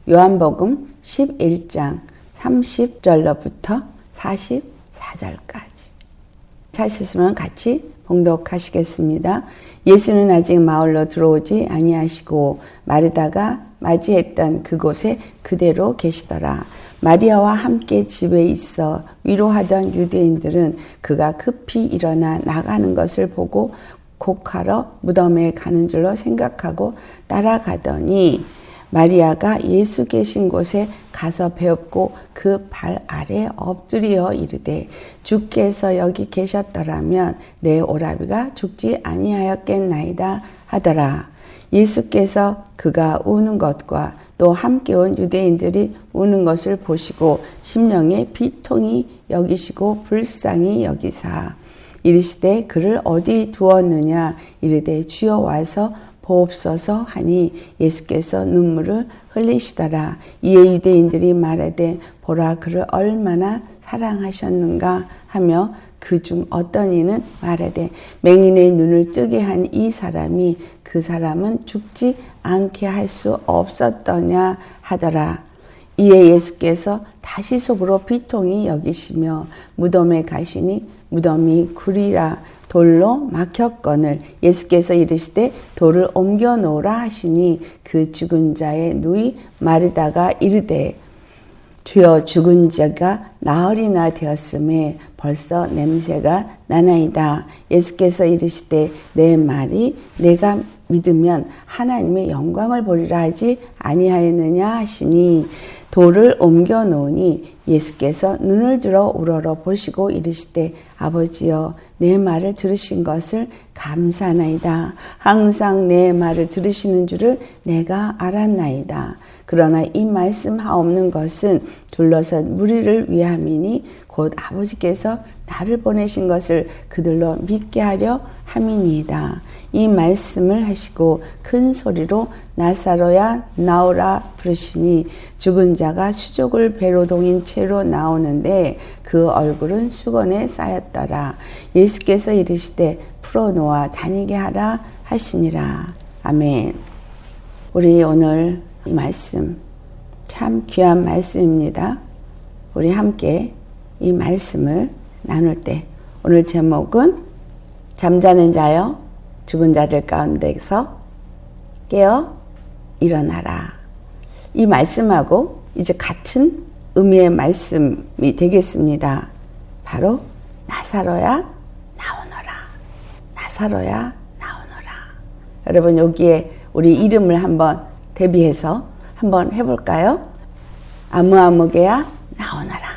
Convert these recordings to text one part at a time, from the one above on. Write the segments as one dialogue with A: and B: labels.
A: 요한복음 11장 30절로부터 44절까지. 찾으시면 같이 봉독하시겠습니다. 예수는 아직 마을로 들어오지 아니하시고 마르다가 맞이했던 그곳에 그대로 계시더라. 마리아와 함께 집에 있어 위로하던 유대인들은 그가 급히 일어나 나가는 것을 보고 곡하러 무덤에 가는 줄로 생각하고 따라가더니 마리아가 예수 계신 곳에 가서 배웁고 그 발 아래 엎드려 이르되 주께서 여기 계셨더라면 내 오라비가 죽지 아니하였겠나이다 하더라. 예수께서 그가 우는 것과 또 함께 온 유대인들이 우는 것을 보시고 심령에 비통히 여기시고 불쌍히 여기사 이르시되 그를 어디 두었느냐 이르되 주여 와서 보옵소서 하니 예수께서 눈물을 흘리시더라. 이에 유대인들이 말하되 보라 그를 얼마나 사랑하셨는가 하며 그중 어떤 이는 말하되 맹인의 눈을 뜨게 한 이 사람이 그 사람은 죽지 않게 할 수 없었더냐 하더라. 이에 예수께서 다시 속으로 비통히 여기시며 무덤에 가시니 무덤이 구리라 돌로 막혔거늘 예수께서 이르시되 돌을 옮겨 놓으라 하시니 그 죽은 자의 누이 마르다가 이르되 주여 죽은 자가 나흘이나 되었음에 벌써 냄새가 나나이다. 예수께서 이르시되 내 말이 내가 믿으면 하나님의 영광을 보리라 하지 아니하였느냐 하시니 돌을 옮겨 놓으니 예수께서 눈을 들어 우러러 보시고 이르시되 아버지여 내 말을 들으신 것을 감사하나이다. 항상 내 말을 들으시는 줄을 내가 알았나이다. 그러나 이 말씀하옵는 것은 둘러선 무리를 위함이니 곧 아버지께서 나를 보내신 것을 그들로 믿게 하려 함이니이다. 이 말씀을 하시고 큰 소리로 나사로야 나오라 부르시니 죽은 자가 수족을 배로 동인 채로 나오는데 그 얼굴은 수건에 쌓였더라. 예수께서 이르시되 풀어놓아 다니게 하라 하시니라. 아멘. 우리 오늘 이 말씀 참 귀한 말씀입니다. 우리 함께 이 말씀을 나눌 때 오늘 제목은 잠자는 자여 죽은 자들 가운데서 깨어 일어나라. 이 말씀하고 이제 같은 의미의 말씀이 되겠습니다. 바로 나사로야 나오너라. 나사로야 나오너라. 여러분 여기에 우리 이름을 한번 대비해서 한번 해볼까요? 아무개야 나오너라.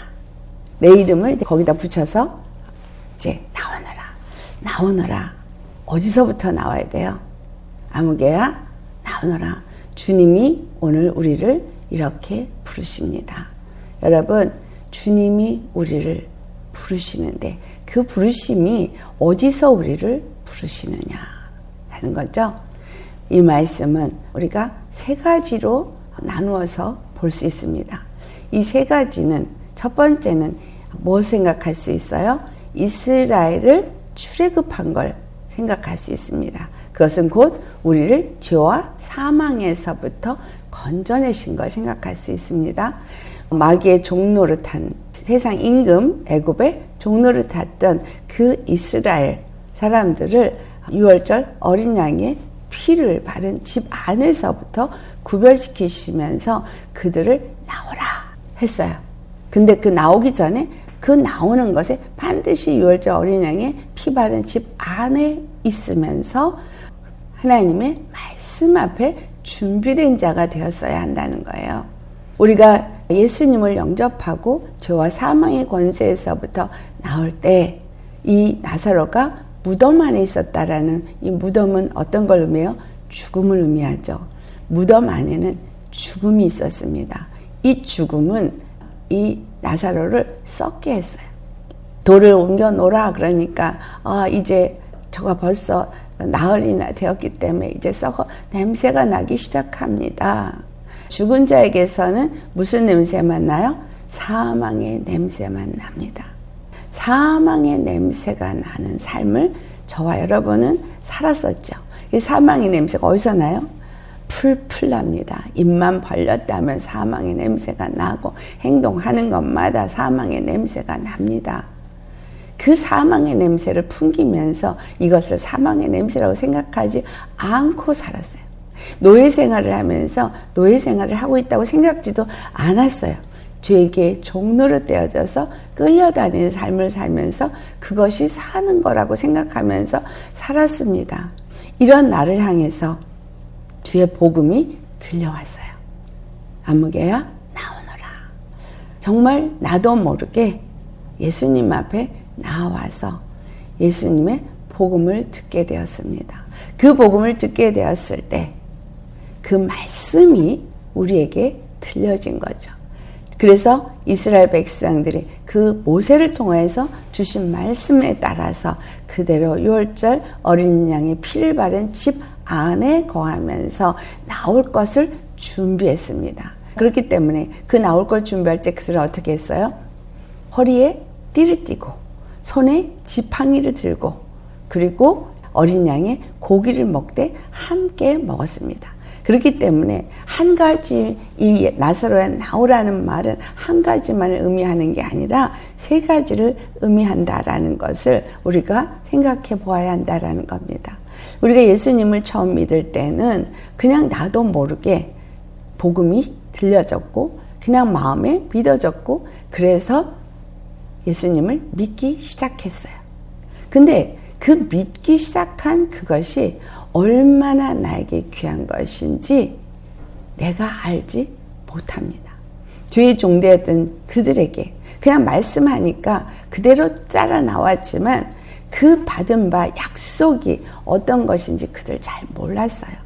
A: 내 이름을 거기다 붙여서 이제 나오너라. 나오너라. 어디서부터 나와야 돼요? 아무개야 나오너라. 주님이 오늘 우리를 이렇게 부르십니다. 여러분 주님이 우리를 부르시는데 그 부르심이 어디서 우리를 부르시느냐라는 거죠. 이 말씀은 우리가 세 가지로 나누어서 볼 수 있습니다. 이 세 가지는 첫 번째는 뭐 생각할 수 있어요? 이스라엘을 출애굽한 걸 생각할 수 있습니다. 그것은 곧 우리를 죄와 사망에서부터 건져내신 걸 생각할 수 있습니다. 마귀의 종노릇한 세상 임금 애굽의 종노릇했던 그 이스라엘 사람들을 유월절 어린 양의 피를 바른 집 안에서부터 구별시키시면서 그들을 나오라 했어요. 근데 그 나오기 전에 그 나오는 것에 반드시 유월절 어린 양의 피 바른 집 안에 있으면서 하나님의 말씀 앞에 준비된 자가 되었어야 한다는 거예요. 우리가 예수님을 영접하고 죄와 사망의 권세에서부터 나올 때 이 나사로가 무덤 안에 있었다라는 이 무덤은 어떤 걸 의미해요? 죽음을 의미하죠. 무덤 안에는 죽음이 있었습니다. 이 죽음은 이 나사로를 썩게 했어요. 돌을 옮겨 놓으라 그러니까 이제 저가 벌써 나흘이나 되었기 때문에 이제 썩어 냄새가 나기 시작합니다. 죽은 자에게서는 무슨 냄새만 나요? 사망의 냄새만 납니다. 사망의 냄새가 나는 삶을 저와 여러분은 살았었죠. 이 사망의 냄새가 어디서 나요? 풀풀 납니다. 입만 벌렸다면 사망의 냄새가 나고 행동하는 것마다 사망의 냄새가 납니다. 그 사망의 냄새를 풍기면서 이것을 사망의 냄새라고 생각하지 않고 살았어요. 노예 생활을 하면서 노예 생활을 하고 있다고 생각지도 않았어요. 죄에게 종노릇 되어져서 끌려다니는 삶을 살면서 그것이 사는 거라고 생각하면서 살았습니다. 이런 나를 향해서 주의 복음이 들려왔어요. 아무개야 나오너라. 정말 나도 모르게 예수님 앞에 나와서 예수님의 복음을 듣게 되었습니다. 그 복음을 듣게 되었을 때 그 말씀이 우리에게 들려진 거죠. 그래서 이스라엘 백성들이 그 모세를 통해서 주신 말씀에 따라서 그대로 6월절 어린 양의 피를 바른 집 안에 거하면서 나올 것을 준비했습니다. 그렇기 때문에 그 나올 걸 준비할 때 그들은 어떻게 했어요? 허리에 띠를 띠고 손에 지팡이를 들고 그리고 어린 양의 고기를 먹되 함께 먹었습니다. 그렇기 때문에 한 가지 이 나사로야 나오라는 말은 한 가지만을 의미하는 게 아니라 세 가지를 의미한다라는 것을 우리가 생각해 보아야 한다라는 겁니다. 우리가 예수님을 처음 믿을 때는 그냥 나도 모르게 복음이 들려졌고 그냥 마음에 믿어졌고 그래서 예수님을 믿기 시작했어요. 근데 그 믿기 시작한 그것이 얼마나 나에게 귀한 것인지 내가 알지 못합니다. 주의 종되었던 그들에게 그냥 말씀하니까 그대로 따라 나왔지만 그 받은 바 약속이 어떤 것인지 그들 잘 몰랐어요.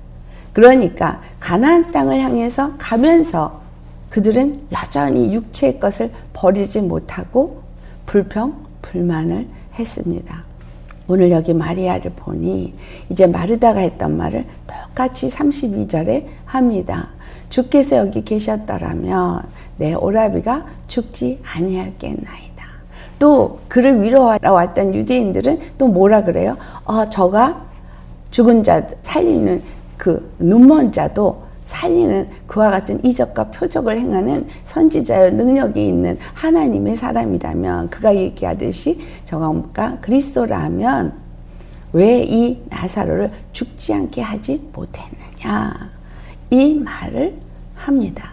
A: 그러니까 가나안 땅을 향해서 가면서 그들은 여전히 육체의 것을 버리지 못하고 불평, 불만을 했습니다. 오늘 여기 마리아를 보니 이제 마르다가 했던 말을 똑같이 32절에 합니다. 주께서 여기 계셨더라면 내 오라비가 죽지 아니하겠나이다. 또 그를 위로하러 왔던 유대인들은 또 뭐라 그래요? 저가 죽은 자 살리는 그 눈먼 자도 살리는 그와 같은 이적과 표적을 행하는 선지자여 능력이 있는 하나님의 사람이라면 그가 얘기하듯이 저가 그리스도라면 왜 이 나사로를 죽지 않게 하지 못했느냐 이 말을 합니다.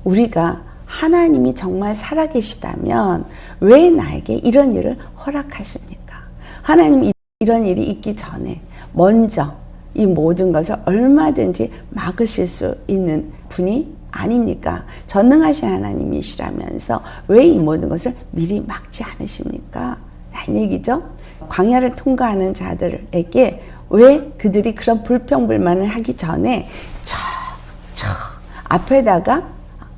A: 우리가 하나님이 정말 살아계시다면 왜 나에게 이런 일을 허락하십니까? 하나님이 이런 일이 있기 전에 먼저 이 모든 것을 얼마든지 막으실 수 있는 분이 아닙니까? 전능하신 하나님이시라면서 왜 이 모든 것을 미리 막지 않으십니까? 라는 얘기죠. 광야를 통과하는 자들에게 왜 그들이 그런 불평불만을 하기 전에 앞에다가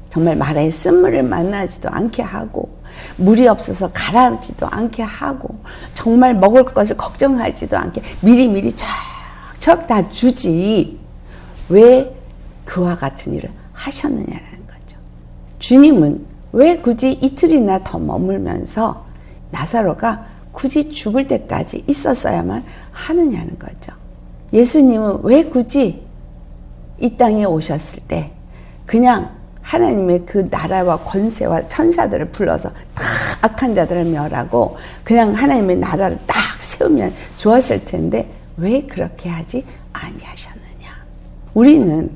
A: 정말 마라의 쓴물을 만나지도 않게 하고 물이 없어서 가라앉지도 않게 하고 정말 먹을 것을 걱정하지도 않게 미리미리 척 다 주지 왜 그와 같은 일을 하셨느냐라는 거죠. 주님은 왜 굳이 이틀이나 더 머물면서 나사로가 굳이 죽을 때까지 있었어야만 하느냐는 거죠. 예수님은 왜 굳이 이 땅에 오셨을 때 그냥 하나님의 그 나라와 권세와 천사들을 불러서 다 악한 자들을 멸하고 그냥 하나님의 나라를 딱 세우면 좋았을 텐데 왜 그렇게 하지 아니하셨느냐. 우리는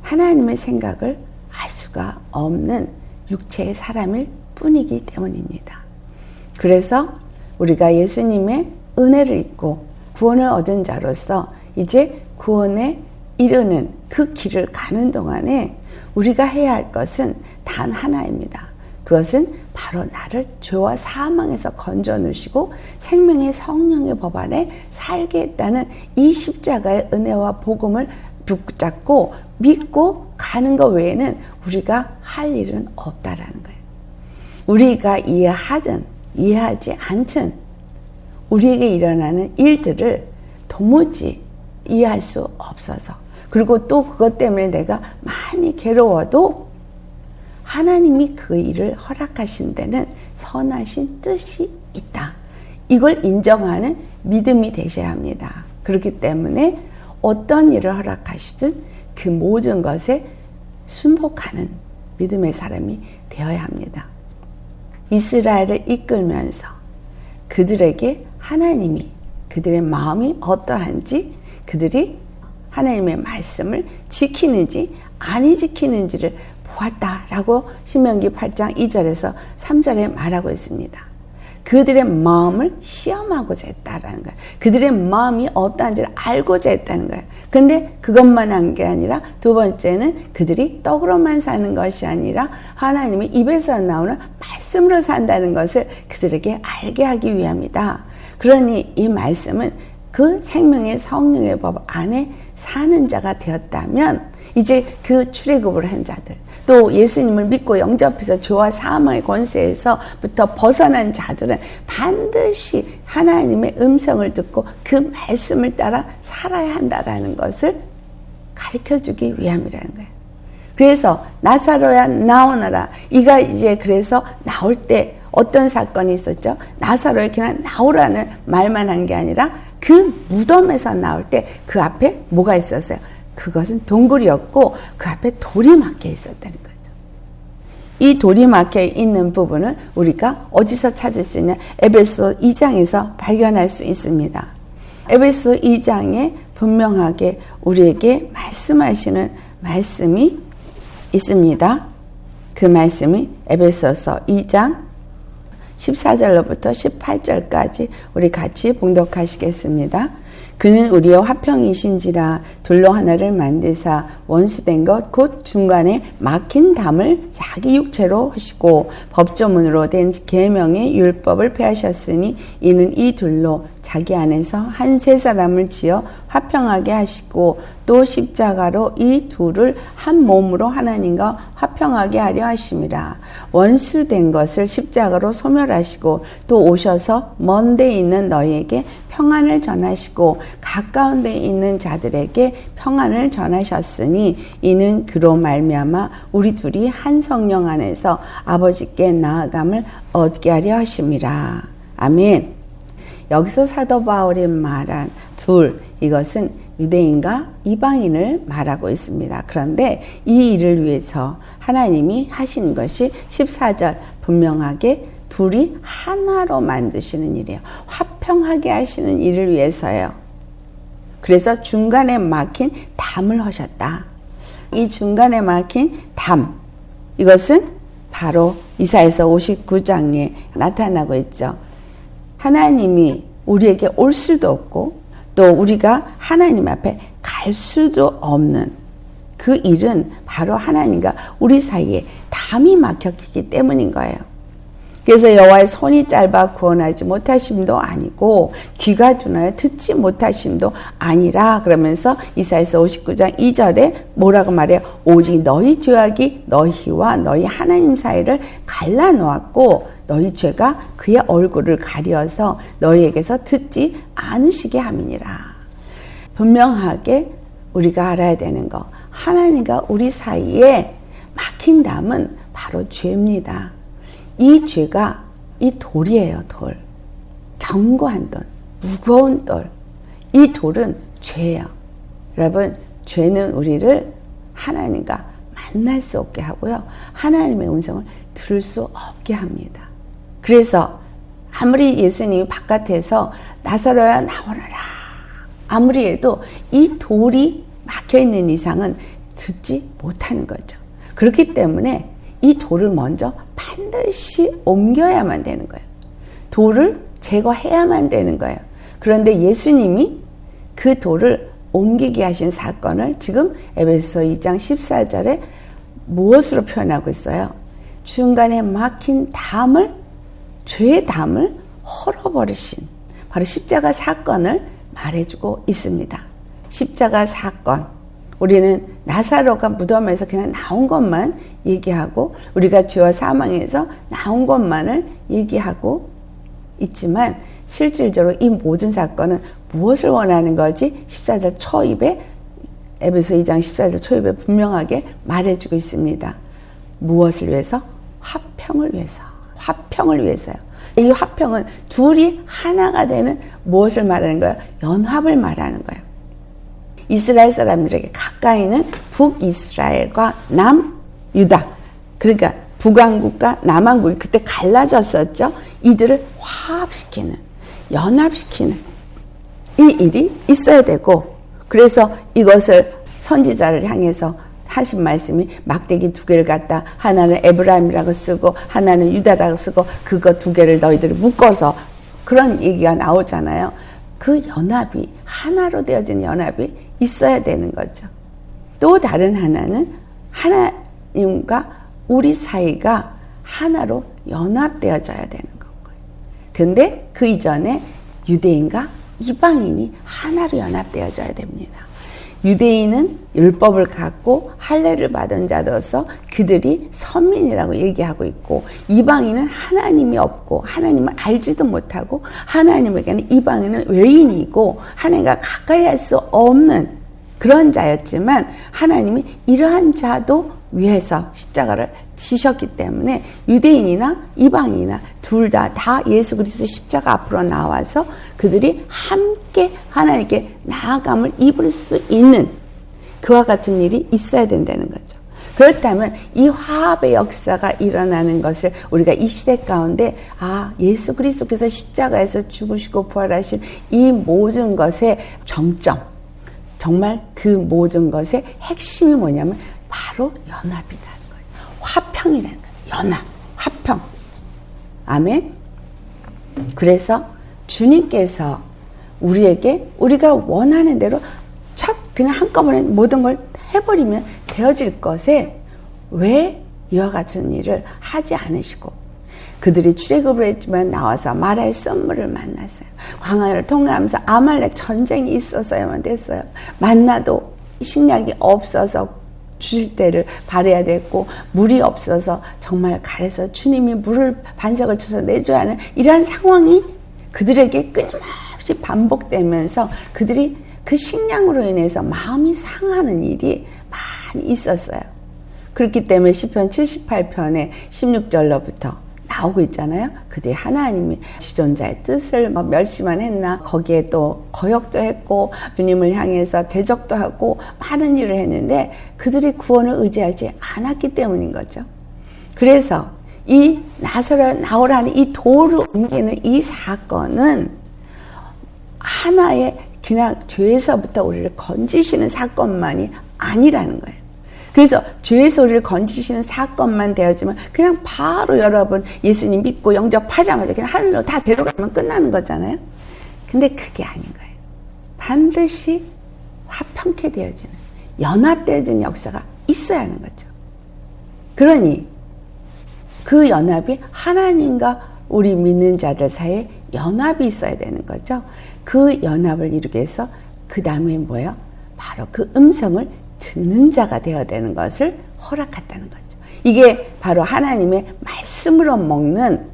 A: 하나님의 생각을 알 수가 없는 육체의 사람일 뿐이기 때문입니다. 그래서 우리가 예수님의 은혜를 입고 구원을 얻은 자로서 이제 구원에 이르는 그 길을 가는 동안에 우리가 해야 할 것은 단 하나입니다. 그것은 바로 나를 죄와 사망에서 건져넣으시고 생명의 성령의 법 안에 살게 했다는 이 십자가의 은혜와 복음을 붙잡고 믿고 가는 것 외에는 우리가 할 일은 없다라는 거예요. 우리가 이해하든 이해하지 않든 우리에게 일어나는 일들을 도무지 이해할 수 없어서 그리고 또 그것 때문에 내가 많이 괴로워도 하나님이 그 일을 허락하신 데는 선하신 뜻이 있다. 이걸 인정하는 믿음이 되셔야 합니다. 그렇기 때문에 어떤 일을 허락하시든 그 모든 것에 순복하는 믿음의 사람이 되어야 합니다. 이스라엘을 이끌면서 그들에게 하나님이 그들의 마음이 어떠한지, 그들이 하나님의 말씀을 지키는지 아니 지키는지를 보았다라고 신명기 8장 2절에서 3절에 말하고 있습니다. 그들의 마음을 시험하고자 했다라는 거예요. 그들의 마음이 어떠한지를 알고자 했다는 거예요. 근데 그것만 한 게 아니라 두 번째는 그들이 떡으로만 사는 것이 아니라 하나님의 입에서 나오는 말씀으로 산다는 것을 그들에게 알게 하기 위함이다. 그러니 이 말씀은 그 생명의 성령의 법 안에 사는 자가 되었다면 이제 그 출애굽을 한 자들, 또 예수님을 믿고 영접해서 죄와 사망의 권세에서부터 벗어난 자들은 반드시 하나님의 음성을 듣고 그 말씀을 따라 살아야 한다라는 것을 가르쳐주기 위함이라는 거예요. 그래서 나사로야 나오너라. 이가 이제 그래서 나올 때 어떤 사건이 있었죠? 나사로야 그냥 나오라는 말만 한 게 아니라 그 무덤에서 나올 때 그 앞에 뭐가 있었어요? 그것은 동굴이었고 그 앞에 돌이 막혀 있었다는 거죠. 이 돌이 막혀 있는 부분을 우리가 어디서 찾을 수 있냐? 에베소 2장에서 발견할 수 있습니다. 에베소 2장에 분명하게 우리에게 말씀하시는 말씀이 있습니다. 그 말씀이 에베소서 2장 14절로부터 18절까지 우리 같이 봉독하시겠습니다. 그는 우리의 화평이신지라 돌로 하나를 만드사 원수된 것 곧 중간에 막힌 담을 자기 육체로 하시고 법조문으로 된 계명의 율법을 폐하셨으니 이는 이 둘로 자기 안에서 한 세 사람을 지어 화평하게 하시고 또 십자가로 이 둘을 한 몸으로 하나님과 화평하게 하려 하심이라. 원수된 것을 십자가로 소멸하시고 또 오셔서 먼 데 있는 너희에게 평안을 전하시고 가까운 데 있는 자들에게 평안을 전하셨으니 이는 그로 말미암아 우리 둘이 한 성령 안에서 아버지께 나아감을 얻게 하려 하심이라. 아멘. 여기서 사도 바울이 말한 둘, 이것은 유대인과 이방인을 말하고 있습니다. 그런데 이 일을 위해서 하나님이 하신 것이 14절 분명하게 둘이 하나로 만드시는 일이에요. 화평하게 하시는 일을 위해서예요. 그래서 중간에 막힌 담을 하셨다. 이 중간에 막힌 담, 이것은 바로 이사야서 59장에 나타나고 있죠. 하나님이 우리에게 올 수도 없고 또 우리가 하나님 앞에 갈 수도 없는 그 일은 바로 하나님과 우리 사이에 담이 막혔기 때문인 거예요. 그래서 여호와의 손이 짧아 구원하지 못하심도 아니고 귀가 둔하여 듣지 못하심도 아니라 그러면서 이사야서 59장 2절에 뭐라고 말해요? 오직 너희 죄악이 너희와 너희 하나님 사이를 갈라놓았고 너희 죄가 그의 얼굴을 가려서 너희에게서 듣지 않으시게 함이니라. 분명하게 우리가 알아야 되는 거, 하나님과 우리 사이에 막힌 담은 바로 죄입니다. 이 죄가 이 돌이에요. 돌. 견고한 돌, 무거운 돌. 이 돌은 죄예요. 여러분, 죄는 우리를 하나님과 만날 수 없게 하고요. 하나님의 음성을 들을 수 없게 합니다. 그래서 아무리 예수님이 바깥에서 나사로야 나오너라 아무리 해도 이 돌이 막혀있는 이상은 듣지 못하는 거죠. 그렇기 때문에 이 돌을 먼저 반드시 옮겨야만 되는 거예요. 돌을 제거해야만 되는 거예요. 그런데 예수님이 그 돌을 옮기게 하신 사건을 지금 에베소 2장 14절에 무엇으로 표현하고 있어요? 중간에 막힌 담을, 죄의 담을 헐어버리신 바로 십자가 사건을 말해주고 있습니다. 십자가 사건. 우리는 나사로가 무덤에서 그냥 나온 것만 얘기하고 우리가 죄와 사망에서 나온 것만을 얘기하고 있지만 실질적으로 이 모든 사건은 무엇을 원하는 거지? 14절 초입에 에베소 2장 14절 초입에 분명하게 말해주고 있습니다. 무엇을 위해서? 화평을 위해서. 화평을 위해서요. 이 화평은 둘이 하나가 되는 무엇을 말하는 거예요? 연합을 말하는 거예요. 이스라엘 사람들에게 가까이는 북이스라엘과 남유다. 그러니까 북왕국과 남왕국이 그때 갈라졌었죠. 이들을 화합시키는, 연합시키는 이 일이 있어야 되고, 그래서 이것을 선지자를 향해서 하신 말씀이 막대기 2개를 갖다 하나는 에브라임이라고 쓰고 하나는 유다라고 쓰고 그거 2개를 너희들이 묶어서, 그런 얘기가 나오잖아요. 그 연합이, 하나로 되어진 연합이 있어야 되는 거죠. 또 다른 하나는 하나님과 우리 사이가 하나로 연합되어져야 되는 거고요. 근데 그 이전에 유대인과 이방인이 하나로 연합되어져야 됩니다. 유대인은 율법을 갖고 할례를 받은 자로서 그들이 선민이라고 얘기하고 있고, 이방인은 하나님이 없고 하나님을 알지도 못하고, 하나님에게는 이방인은 외인이고 하나님과 가까이 할 수 없는 그런 자였지만, 하나님이 이러한 자도 위해서 십자가를 지셨기 때문에 유대인이나 이방인이나 둘 다 예수 그리스도 십자가 앞으로 나와서 그들이 함께 하나님께 나아감을 입을 수 있는 그와 같은 일이 있어야 된다는 거죠. 그렇다면 이 화합의 역사가 일어나는 것을 우리가 이 시대 가운데, 예수 그리스도께서 십자가에서 죽으시고 부활하신 이 모든 것의 정점, 정말 그 모든 것의 핵심이 뭐냐면 바로 연합이라는 거예요. 화평이라는 거예요. 연합, 화평. 아멘. 그래서 주님께서 우리에게 우리가 원하는 대로 그냥 한꺼번에 모든 걸 해버리면 되어질 것에 왜 이와 같은 일을 하지 않으시고, 그들이 출애굽을 했지만 나와서 마라의 썸물을 만났어요. 광야를 통과하면서 아말렉 전쟁이 있었어야만 됐어요. 만나도 식량이 없어서 주실 때를 바라야 됐고, 물이 없어서 정말 갈에서 주님이 물을 반석을 쳐서 내줘야 하는 이러한 상황이 그들에게 끊임없이 반복되면서 그들이 그 식량으로 인해서 마음이 상하는 일이 많이 있었어요. 그렇기 때문에 시편 78편에 16절로부터 나오고 있잖아요. 그들이 하나님이 지존자의 뜻을 멸시만 했나, 거기에 또 거역도 했고 주님을 향해서 대적도 하고 많은 일을 했는데 그들이 구원을 의지하지 않았기 때문인 거죠. 그래서 이 나오라는 이 돌을 옮기는 이 사건은 하나의 그냥 죄에서부터 우리를 건지시는 사건만이 아니라는 거예요. 그래서 죄에서 우리를 건지시는 사건만 되어지면 그냥 바로 여러분 예수님 믿고 영접하자마자 그냥 하늘로 다 데려가면 끝나는 거잖아요. 근데 그게 아닌 거예요. 반드시 화평케 되어지는, 연합되어지는 역사가 있어야 하는 거죠. 그러니 그 연합이 하나님과 우리 믿는 자들 사이에 연합이 있어야 되는 거죠. 그 연합을 이루기 위해서 그 다음에 뭐예요? 바로 그 음성을 듣는 자가 되어야 되는 것을 허락했다는 거죠. 이게 바로 하나님의 말씀으로 먹는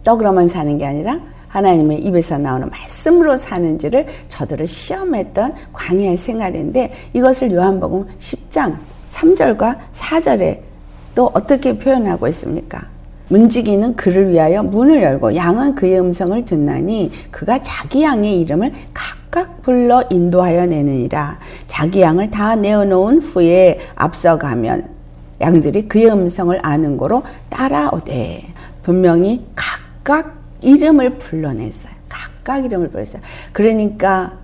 A: 떡으로만 사는 게 아니라 하나님의 입에서 나오는 말씀으로 사는지를 저들을 시험했던 광야의 생활인데, 이것을 요한복음 10장 3절과 4절에 또 어떻게 표현하고 있습니까? 문지기는 그를 위하여 문을 열고 양은 그의 음성을 듣나니 그가 자기 양의 이름을 각각 불러 인도하여 내느니라. 자기 양을 다 내어놓은 후에 앞서가면 양들이 그의 음성을 아는 고로 따라오되. 분명히 각각 이름을 불러냈어요. 각각 이름을 불렀어요. 그러니까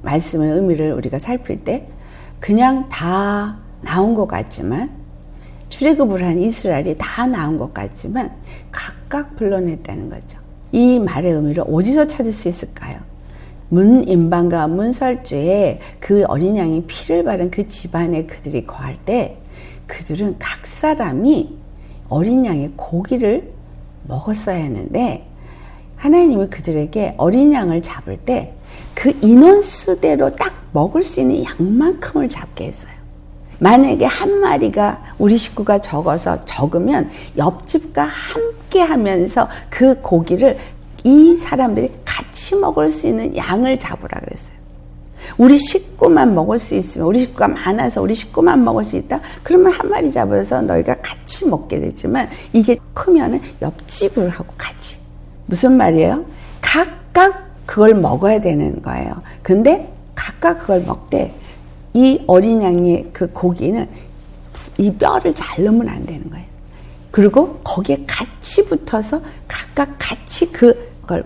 A: 말씀의 의미를 우리가 살필 때 그냥 다 나온 것 같지만, 출애굽을 한 이스라엘이 다 나온 것 같지만 각각 불러냈다는 거죠. 이 말의 의미를 어디서 찾을 수 있을까요? 문인방과 문설주에 그 어린 양이 피를 바른 그 집안에 그들이 거할 때 그들은 각 사람이 어린 양의 고기를 먹었어야 했는데, 하나님이 그들에게 어린 양을 잡을 때 그 인원수대로 딱 먹을 수 있는 양만큼을 잡게 했어요. 만약에 한 마리가 우리 식구가 적으면 옆집과 함께 하면서 그 고기를 이 사람들이 같이 먹을 수 있는 양을 잡으라 그랬어요. 우리 식구만 먹을 수 있으면, 우리 식구가 많아서 우리 식구만 먹을 수 있다? 그러면 한 마리 잡아서 너희가 같이 먹게 되지만, 이게 크면은 옆집을 하고 같이. 무슨 말이에요? 각각 그걸 먹어야 되는 거예요. 근데 각각 그걸 먹되 이 어린 양의 그 고기는 이 뼈를 잘 넣으면 안 되는 거예요. 그리고 거기에 같이 붙어서 각각 같이 그걸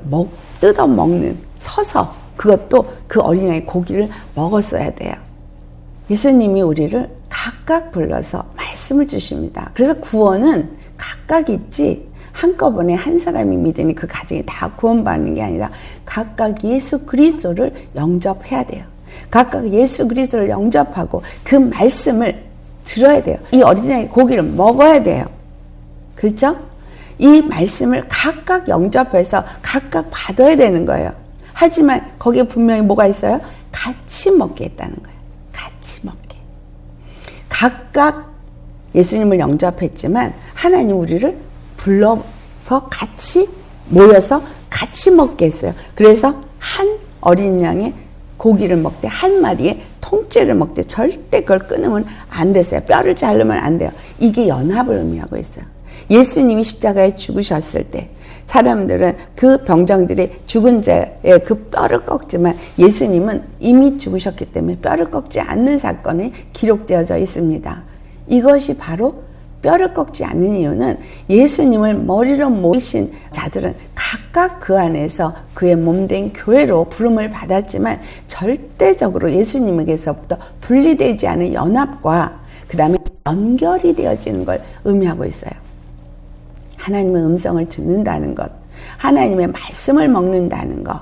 A: 뜯어 먹는, 서서 그것도 그 어린 양의 고기를 먹었어야 돼요. 예수님이 우리를 각각 불러서 말씀을 주십니다. 그래서 구원은 각각 있지 한꺼번에 한 사람이 믿으니 그 가정이 다 구원받는 게 아니라 각각 예수 그리스도를 영접해야 돼요. 각각 예수 그리스도를 영접하고 그 말씀을 들어야 돼요. 이 어린 양의 고기를 먹어야 돼요. 그렇죠? 이 말씀을 각각 영접해서 각각 받아야 되는 거예요. 하지만 거기에 분명히 뭐가 있어요? 같이 먹게 했다는 거예요. 같이 먹게. 각각 예수님을 영접했지만 하나님 우리를 불러서 같이 모여서 같이 먹게 했어요. 그래서 한 어린 양의 고기를 먹되 한 마리의 통째를 먹되 절대 그걸 끊으면 안 됐어요. 뼈를 자르면 안 돼요. 이게 연합을 의미하고 있어요. 예수님이 십자가에 죽으셨을 때 사람들은 그 병정들이 죽은 자의 그 뼈를 꺾지만 예수님은 이미 죽으셨기 때문에 뼈를 꺾지 않는 사건이 기록되어져 있습니다. 이것이 바로 뼈를 꺾지 않는 이유는 예수님을 머리로 모신 자들은 각각 그 안에서 그의 몸된 교회로 부름을 받았지만 절대적으로 예수님에게서부터 분리되지 않은 연합과 그 다음에 연결이 되어지는 걸 의미하고 있어요. 하나님의 음성을 듣는다는 것, 하나님의 말씀을 먹는다는 것,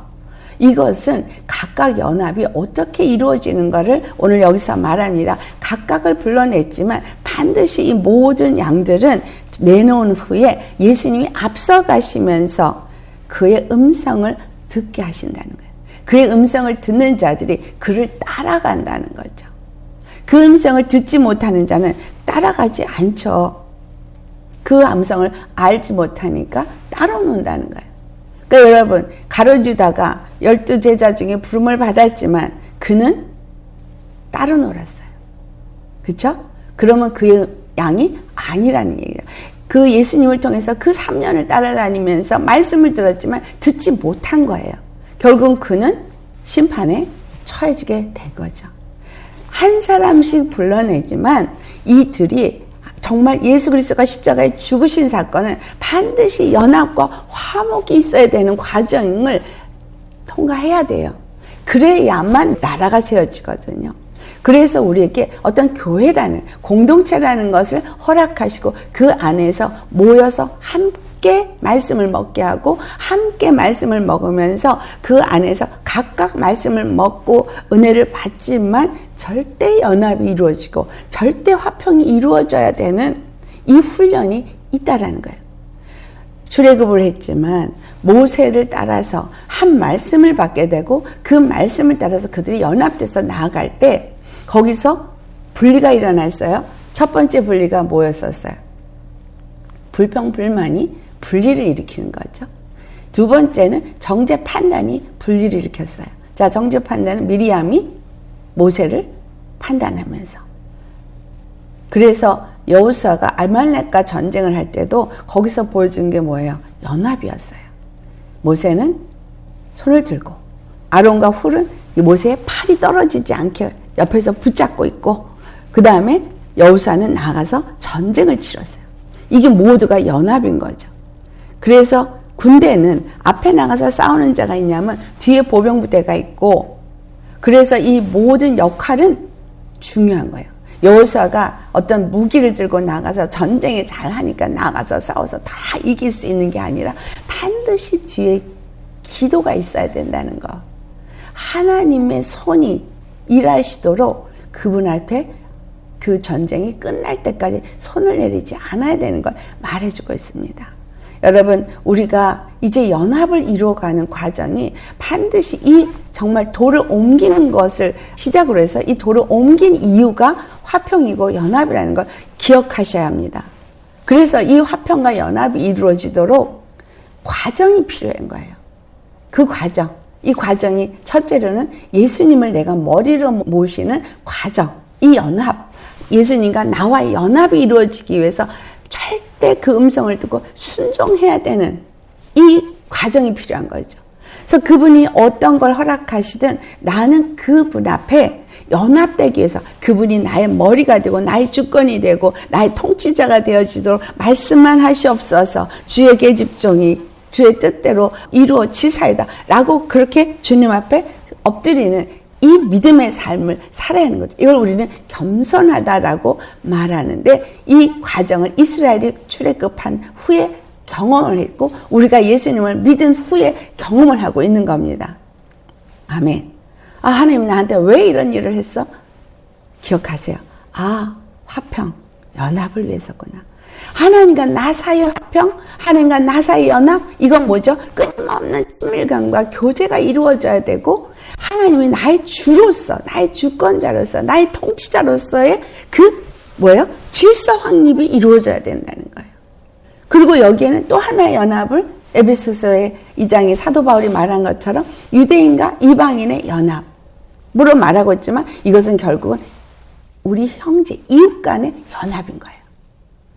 A: 이것은 각각 연합이 어떻게 이루어지는가를 오늘 여기서 말합니다. 각각을 불러냈지만 반드시 이 모든 양들은 내놓은 후에 예수님이 앞서가시면서 그의 음성을 듣게 하신다는 거예요. 그의 음성을 듣는 자들이 그를 따라간다는 거죠. 그 음성을 듣지 못하는 자는 따라가지 않죠. 그 음성을 알지 못하니까 따라놓는다는 거예요. 그러니까 여러분, 가룟유다가 12제자 중에 부름을 받았지만 그는 따로 놀았어요. 그렇죠? 그러면 그의 양이 아니라는 얘기예요. 그 예수님을 통해서 그 3년을 따라다니면서 말씀을 들었지만 듣지 못한 거예요. 결국은 그는 심판에 처해지게 된 거죠. 한 사람씩 불러내지만 이들이 정말 예수 그리스도가 십자가에 죽으신 사건은 반드시 연합과 화목이 있어야 되는 과정을 통과해야 돼요. 그래야만 나라가 세워지거든요. 그래서 우리에게 어떤 교회라는 공동체라는 것을 허락하시고 그 안에서 모여서 함께 말씀을 먹게 하고 함께 말씀을 먹으면서 그 안에서 각각 말씀을 먹고 은혜를 받지만 절대 연합이 이루어지고 절대 화평이 이루어져야 되는 이 훈련이 있다라는 거예요. 출애굽을 했지만 모세를 따라서 한 말씀을 받게 되고 그 말씀을 따라서 그들이 연합돼서 나아갈 때 거기서 분리가 일어났어요. 첫 번째 분리가 뭐였었어요? 불평불만이 분리를 일으키는 거죠. 두 번째는 정죄 판단이 분리를 일으켰어요. 자, 정죄 판단은 미리암이 모세를 판단하면서. 그래서 여호수아가 아말렉과 전쟁을 할 때도 거기서 보여준 게 뭐예요? 연합이었어요. 모세는 손을 들고 아론과 훌은 이 모세의 팔이 떨어지지 않게 옆에서 붙잡고 있고 그 다음에 여호수아는 나가서 전쟁을 치렀어요. 이게 모두가 연합인 거죠. 그래서 군대는 앞에 나가서 싸우는 자가 있냐면 뒤에 보병부대가 있고 그래서 이 모든 역할은 중요한 거예요. 여호수아가 어떤 무기를 들고 나가서 전쟁에 잘하니까 나가서 싸워서 다 이길 수 있는 게 아니라 반드시 뒤에 기도가 있어야 된다는 거. 하나님의 손이 일하시도록 그분한테 그 전쟁이 끝날 때까지 손을 내리지 않아야 되는 걸 말해주고 있습니다. 여러분, 우리가 이제 연합을 이루어가는 과정이 반드시 이 정말 돌을 옮기는 것을 시작으로 해서 이 돌을 옮긴 이유가 화평이고 연합이라는 걸 기억하셔야 합니다. 그래서 이 화평과 연합이 이루어지도록 과정이 필요한 거예요. 그 과정, 이 과정이 첫째로는 예수님을 내가 머리로 모시는 과정, 이 연합, 예수님과 나와의 연합이 이루어지기 위해서 절대 그 음성을 듣고 순종해야 되는 이 과정이 필요한 거죠. 그래서 그분이 어떤 걸 허락하시든 나는 그분 앞에 연합되기 위해서 그분이 나의 머리가 되고 나의 주권이 되고 나의 통치자가 되어지도록 말씀만 하시옵소서. 주의 계집종이 주의 뜻대로 이루어지사이다 라고 그렇게 주님 앞에 엎드리는 이 믿음의 삶을 살아야 하는 거죠. 이걸 우리는 겸손하다라고 말하는데, 이 과정을 이스라엘이 출애굽한 후에 경험을 했고 우리가 예수님을 믿은 후에 경험을 하고 있는 겁니다. 아멘. 하나님 나한테 왜 이런 일을 했어? 기억하세요. 화평, 연합을 위해서구나. 하나님과 나 사이의 화평, 하나님과 나 사이의 연합, 이건 뭐죠? 끊임없는 친밀감과 교제가 이루어져야 되고, 하나님이 나의 주로서, 나의 주권자로서, 나의 통치자로서의 질서 확립이 이루어져야 된다는 거예요. 그리고 여기에는 또 하나의 연합을 에베소서의 2장에 사도 바울이 말한 것처럼 유대인과 이방인의 연합으로 말하고 있지만, 이것은 결국은 우리 형제, 이웃 간의 연합인 거예요.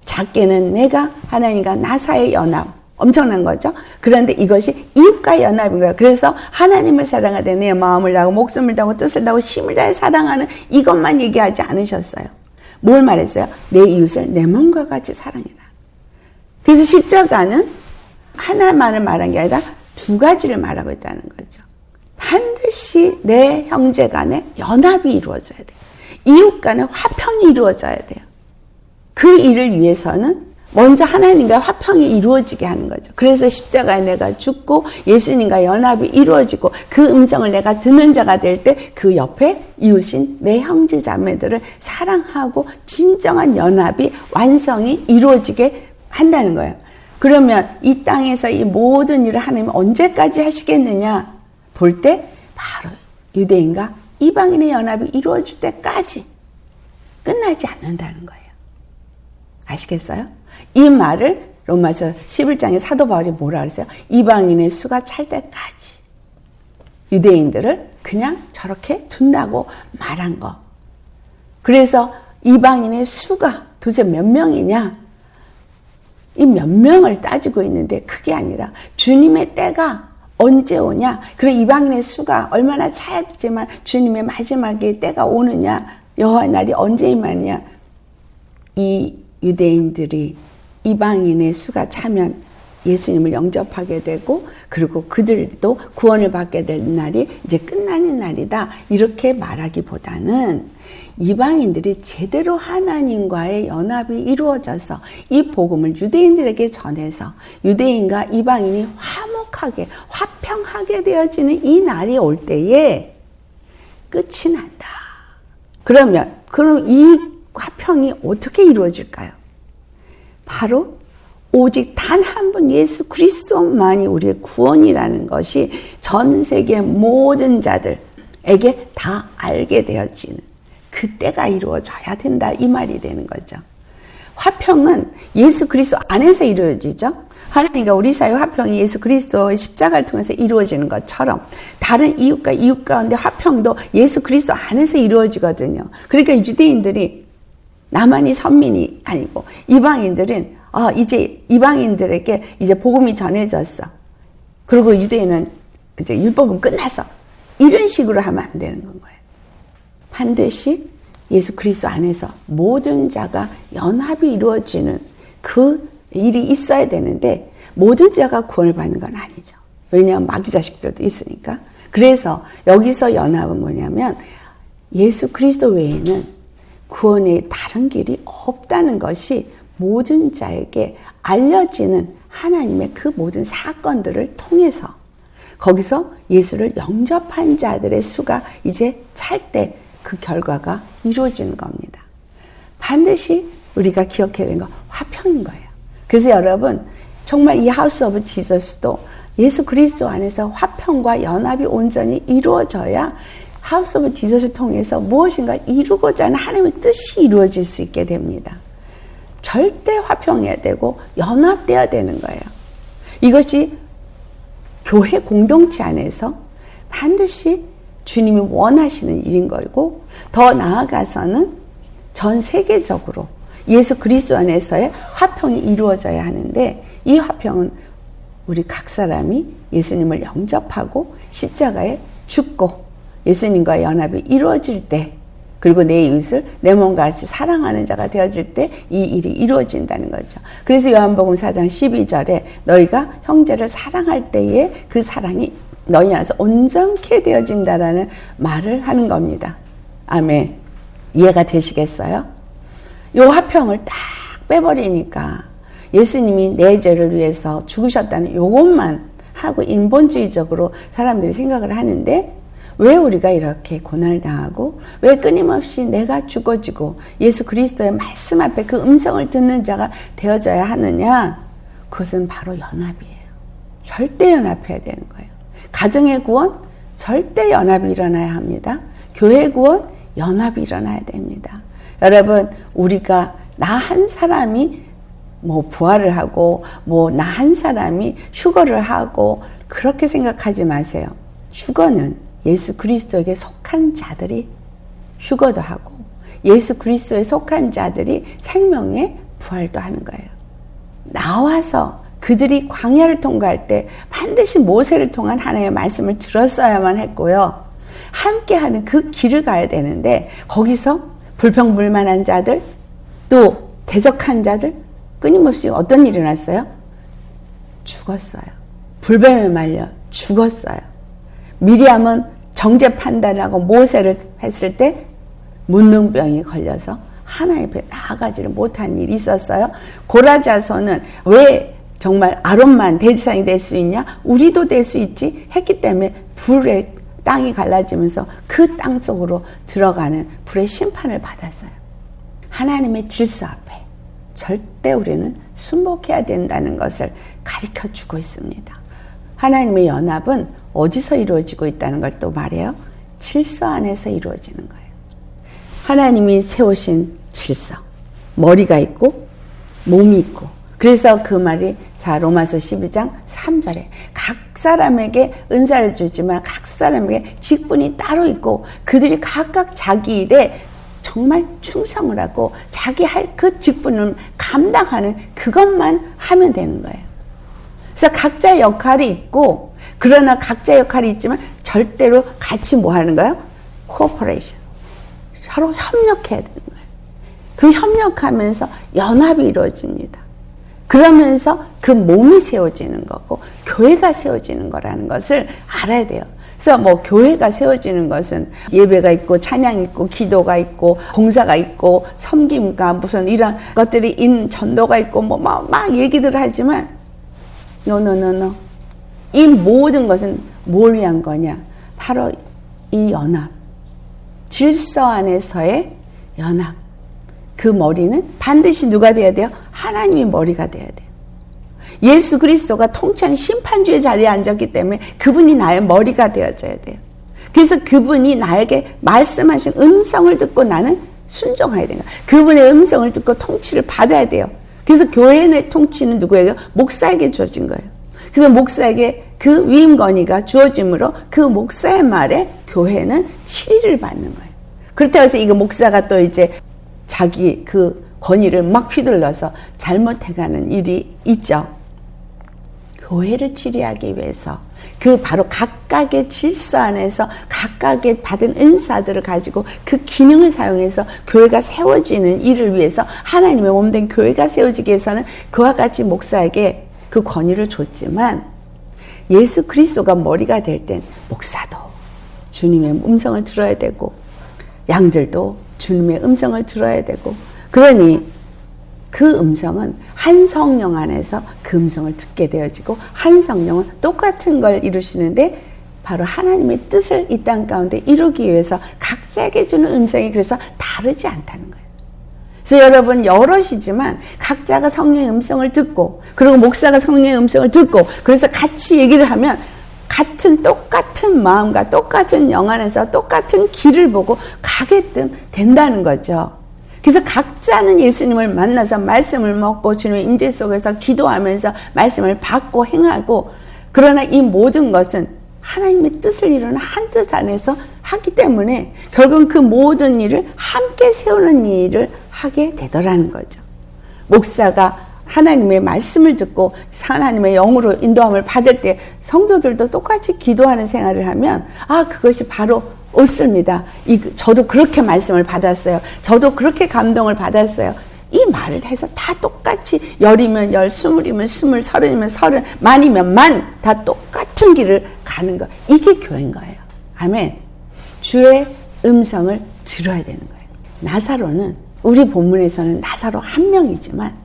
A: 작게는 내가 하나님과 나 사이의 연합, 엄청난 거죠. 그런데 이것이 이웃과의 연합인 거예요. 그래서 하나님을 사랑하되 내 마음을 다하고 목숨을 다하고 뜻을 다하고 힘을 다해 사랑하는 이것만 얘기하지 않으셨어요. 뭘 말했어요? 내 이웃을 내 몸과 같이 사랑해라. 그래서 십자가는 하나만을 말한 게 아니라 두 가지를 말하고 있다는 거죠. 반드시 내 형제 간에 연합이 이루어져야 돼요. 이웃 간에 화평이 이루어져야 돼요. 그 일을 위해서는 먼저 하나님과 화평이 이루어지게 하는 거죠. 그래서 십자가에 내가 죽고 예수님과 연합이 이루어지고 그 음성을 내가 듣는 자가 될 때 그 옆에 이웃인 내 형제 자매들을 사랑하고 진정한 연합이 완성이 이루어지게 한다는 거예요. 그러면 이 땅에서 이 모든 일을 하나님은 언제까지 하시겠느냐 볼 때 바로 유대인과 이방인의 연합이 이루어질 때까지 끝나지 않는다는 거예요. 아시겠어요? 이 말을 로마서 11장에 사도 바울이 뭐라 그랬어요? 이방인의 수가 찰 때까지 유대인들을 그냥 저렇게 둔다고 말한 거. 그래서 이방인의 수가 도대체 몇 명이냐? 이 몇 명을 따지고 있는데 그게 아니라 주님의 때가 언제 오냐? 그럼 이방인의 수가 얼마나 차야지만 주님의 마지막에 때가 오느냐? 여호와의 날이 언제 임하느냐? 이 유대인들이 이방인의 수가 차면 예수님을 영접하게 되고, 그리고 그들도 구원을 받게 될 날이 이제 끝나는 날이다, 이렇게 말하기보다는 이방인들이 제대로 하나님과의 연합이 이루어져서 이 복음을 유대인들에게 전해서 유대인과 이방인이 화목하게 화평하게 되어지는 이 날이 올 때에 끝이 난다. 그럼 이 화평이 어떻게 이루어질까요? 바로 오직 단 한 분 예수 그리스도만이 우리의 구원이라는 것이 전 세계 모든 자들에게 다 알게 되어지는 그때가 이루어져야 된다, 이 말이 되는 거죠. 화평은 예수 그리스도 안에서 이루어지죠. 하나님과 우리 사이 화평이 예수 그리스도의 십자가를 통해서 이루어지는 것처럼 다른 이웃과 이웃 가운데 화평도 예수 그리스도 안에서 이루어지거든요. 그러니까 유대인들이 나만이 선민이 아니고 이방인들은 이제 이방인들에게 이제 복음이 전해졌어. 그리고 유대인은 이제 율법은 끝났어. 이런 식으로 하면 안 되는 건 거예요. 반드시 예수 그리스도 안에서 모든 자가 연합이 이루어지는 그 일이 있어야 되는데, 모든 자가 구원을 받는 건 아니죠. 왜냐하면 마귀 자식들도 있으니까. 그래서 여기서 연합은 뭐냐면 예수 그리스도 외에는 구원의 다른 길이 없다는 것이 모든 자에게 알려지는 하나님의 그 모든 사건들을 통해서 거기서 예수를 영접한 자들의 수가 이제 찰 때 그 결과가 이루어지는 겁니다. 반드시 우리가 기억해야 되는 건 화평인 거예요. 그래서 여러분, 정말 이 하우스 오브 지저스도 예수 그리스도 안에서 화평과 연합이 온전히 이루어져야 하우스 오브 지저스를 통해서 무엇인가 이루고자 하는 하나님의 뜻이 이루어질 수 있게 됩니다. 절대 화평해야 되고 연합되어야 되는 거예요. 이것이 교회 공동체 안에서 반드시 주님이 원하시는 일인 거고, 더 나아가서는 전 세계적으로 예수 그리스도 안에서의 화평이 이루어져야 하는데, 이 화평은 우리 각 사람이 예수님을 영접하고 십자가에 죽고 예수님과의 연합이 이루어질 때 그리고 내 이웃을 내 몸과 같이 사랑하는 자가 되어질 때 이 일이 이루어진다는 거죠. 그래서 요한복음 4장 12절에 너희가 형제를 사랑할 때에 그 사랑이 너희 안에서 온전케 되어진다라는 말을 하는 겁니다. 아멘. 이해가 되시겠어요? 요 화평을 딱 빼버리니까 예수님이 내 죄를 위해서 죽으셨다는 요것만 하고 인본주의적으로 사람들이 생각을 하는데, 왜 우리가 이렇게 고난을 당하고 왜 끊임없이 내가 죽어지고 예수 그리스도의 말씀 앞에 그 음성을 듣는 자가 되어져야 하느냐? 그것은 바로 연합이에요. 절대 연합해야 되는 거예요. 가정의 구원 절대 연합이 일어나야 합니다. 교회 구원 연합이 일어나야 됩니다. 여러분, 우리가 나 한 사람이 부활을 하고 나 한 사람이 휴거를 하고 그렇게 생각하지 마세요. 휴거는 예수 그리스도에게 속한 자들이 휴거도 하고 예수 그리스도에 속한 자들이 생명의 부활도 하는 거예요. 나와서 그들이 광야를 통과할 때 반드시 모세를 통한 하나님의 말씀을 들었어야만 했고요. 함께하는 그 길을 가야 되는데 거기서 불평불만한 자들, 또 대적한 자들, 끊임없이 어떤 일이 났어요? 죽었어요. 불뱀에 말려 죽었어요. 미리암은 정죄 판단하고 모세를 했을 때 문둥병이 걸려서 하나님 앞에 나아가지를 못한 일이 있었어요. 고라자손은 왜 정말 아론만 대지상이 될 수 있냐? 우리도 될 수 있지 했기 때문에 불에 땅이 갈라지면서 그 땅 속으로 들어가는 불의 심판을 받았어요. 하나님의 질서 앞에 절대 우리는 순복해야 된다는 것을 가르쳐주고 있습니다. 하나님의 연합은 어디서 이루어지고 있다는 걸 또 말해요? 질서 안에서 이루어지는 거예요. 하나님이 세우신 질서, 머리가 있고 몸이 있고, 그래서 그 말이 로마서 12장 3절에 각 사람에게 은사를 주지만 각 사람에게 직분이 따로 있고 그들이 각각 자기 일에 정말 충성을 하고 자기 할 그 직분을 감당하는 그것만 하면 되는 거예요. 그래서 각자의 역할이 있고, 그러나 각자의 역할이 있지만 절대로 같이 뭐 하는 거예요? 코퍼레이션. 서로 협력해야 되는 거예요. 그 협력하면서 연합이 이루어집니다. 그러면서 그 몸이 세워지는 거고 교회가 세워지는 거라는 것을 알아야 돼요. 그래서 교회가 세워지는 것은 예배가 있고 찬양이 있고 기도가 있고 봉사가 있고 섬김과 무슨 이런 것들이 있는 전도가 있고 막 얘기들을 하지만 no. 이 모든 것은 뭘 위한 거냐? 바로 이 연합. 질서 안에서의 연합. 그 머리는 반드시 누가 돼야 돼요? 하나님이 머리가 돼야 돼요. 예수 그리스도가 통치하는 심판주의 자리에 앉았기 때문에 그분이 나의 머리가 되어져야 돼요. 그래서 그분이 나에게 말씀하신 음성을 듣고 나는 순종해야 돼요. 그분의 음성을 듣고 통치를 받아야 돼요. 그래서 교회의 통치는 누구에게? 목사에게 주어진 거예요. 그래서 목사에게 그 위임 권위가 주어짐으로 그 목사의 말에 교회는 치리를 받는 거예요. 그렇다고 해서 이거 목사가 또 이제 자기 그 권위를 막 휘둘러서 잘못해가는 일이 있죠. 교회를 치리하기 위해서 그 바로 각각의 질서 안에서 각각의 받은 은사들을 가지고 그 기능을 사용해서 교회가 세워지는 일을 위해서 하나님의 몸된 교회가 세워지기 위해서는 그와 같이 목사에게 그 권위를 줬지만 예수 그리스도가 머리가 될 땐 목사도 주님의 음성을 들어야 되고 양들도 주님의 음성을 들어야 되고, 그러니 그 음성은 한 성령 안에서 그 음성을 듣게 되어지고 한 성령은 똑같은 걸 이루시는데 바로 하나님의 뜻을 이 땅 가운데 이루기 위해서 각자에게 주는 음성이 그래서 다르지 않다는 거예요. 그래서 여러분 여럿이지만 각자가 성령의 음성을 듣고 그리고 목사가 성령의 음성을 듣고 그래서 같이 얘기를 하면 같은 똑같은 마음과 똑같은 영 안에서 똑같은 길을 보고 가게끔 된다는 거죠. 그래서 각자는 예수님을 만나서 말씀을 먹고 주님의 임재 속에서 기도하면서 말씀을 받고 행하고, 그러나 이 모든 것은 하나님의 뜻을 이루는 한 뜻 안에서 하기 때문에 결국은 그 모든 일을 함께 세우는 일을 하게 되더라는 거죠. 목사가 하나님의 말씀을 듣고 하나님의 영으로 인도함을 받을 때 성도들도 똑같이 기도하는 생활을 하면 그것이 바로 없습니다. 저도 그렇게 말씀을 받았어요. 저도 그렇게 감동을 받았어요. 이 말을 해서 다 똑같이 10이면 10, 20이면 20, 30이면 30, 만이면 만, 다 똑같은 길을 가는 거. 이게 교회인 거예요. 아멘. 주의 음성을 들어야 되는 거예요. 나사로는 우리 본문에서는 나사로 한 명이지만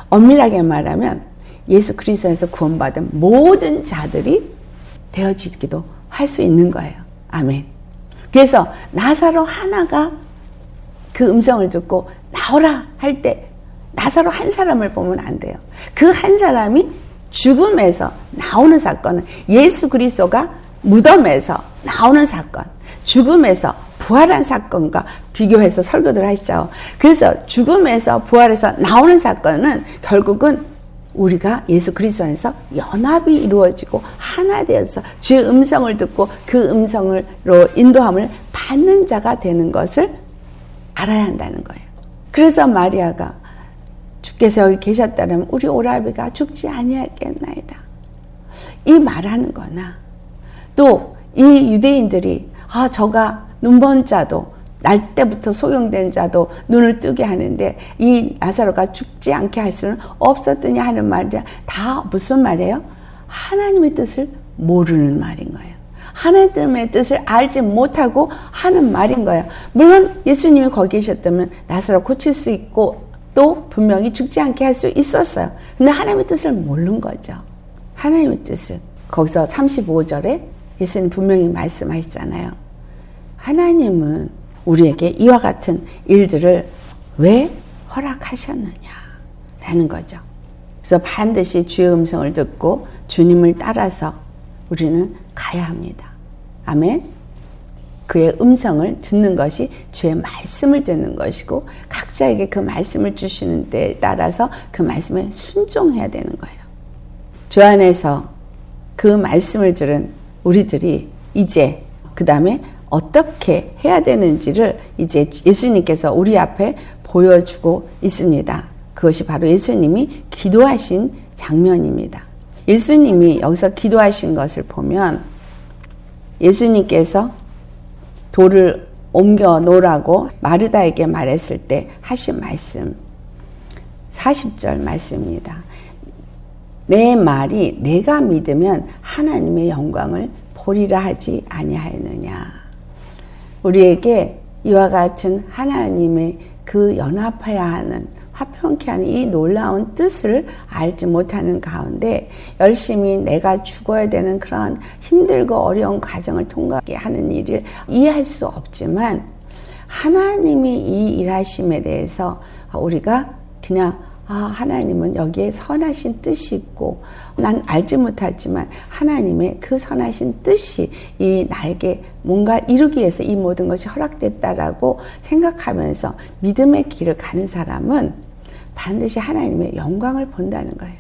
A: 엄밀하게 말하면 예수 그리스도에서 구원받은 모든 자들이 되어지기도 할 수 있는 거예요. 아멘. 그래서 나사로 하나가 그 음성을 듣고 나오라 할 때 나사로 한 사람을 보면 안 돼요. 그 한 사람이 죽음에서 나오는 사건은 예수 그리스도가 무덤에서 나오는 사건, 죽음에서 부활한 사건과 비교해서 설교를 하시죠. 그래서 죽음에서 부활해서 나오는 사건은 결국은 우리가 예수 그리스도 안에서 연합이 이루어지고 하나 되어서 주의 음성을 듣고 그 음성으로 인도함을 받는 자가 되는 것을 알아야 한다는 거예요. 그래서 마리아가 주께서 여기 계셨다면 우리 오라비가 죽지 아니하겠나이다. 이 말하는 거나 또 이 유대인들이 저가 눈먼 자도 날 때부터 소경된 자도 눈을 뜨게 하는데 이 나사로가 죽지 않게 할 수는 없었더냐 하는 말이 다 무슨 말이에요? 하나님의 뜻을 모르는 말인 거예요. 하나님의 뜻을 알지 못하고 하는 말인 거예요. 물론 예수님이 거기 계셨다면 나사로 고칠 수 있고 또 분명히 죽지 않게 할 수 있었어요. 근데 하나님의 뜻을 모르는 거죠. 하나님의 뜻은 거기서 35절에 예수님 분명히 말씀하셨잖아요. 하나님은 우리에게 이와 같은 일들을 왜 허락하셨느냐라는 거죠. 그래서 반드시 주의 음성을 듣고 주님을 따라서 우리는 가야 합니다. 아멘. 그의 음성을 듣는 것이 주의 말씀을 듣는 것이고 각자에게 그 말씀을 주시는 데에 따라서 그 말씀에 순종해야 되는 거예요. 주 안에서 그 말씀을 들은 우리들이 이제 그 다음에 어떻게 해야 되는지를 이제 예수님께서 우리 앞에 보여주고 있습니다. 그것이 바로 예수님이 기도하신 장면입니다. 예수님이 여기서 기도하신 것을 보면 예수님께서 돌을 옮겨 놓으라고 마르다에게 말했을 때 하신 말씀 40절 말씀입니다. 내 말이 내가 믿으면 하나님의 영광을 보리라 하지 아니하였느냐. 우리에게 이와 같은 하나님의 그 연합해야 하는 화평케 하는 이 놀라운 뜻을 알지 못하는 가운데 열심히 내가 죽어야 되는 그런 힘들고 어려운 과정을 통과하게 하는 일을 이해할 수 없지만 하나님이 이 일하심에 대해서 우리가 그냥 하나님은 여기에 선하신 뜻이 있고 난 알지 못하지만 하나님의 그 선하신 뜻이 이 나에게 뭔가 이루기 위해서 이 모든 것이 허락됐다라고 생각하면서 믿음의 길을 가는 사람은 반드시 하나님의 영광을 본다는 거예요.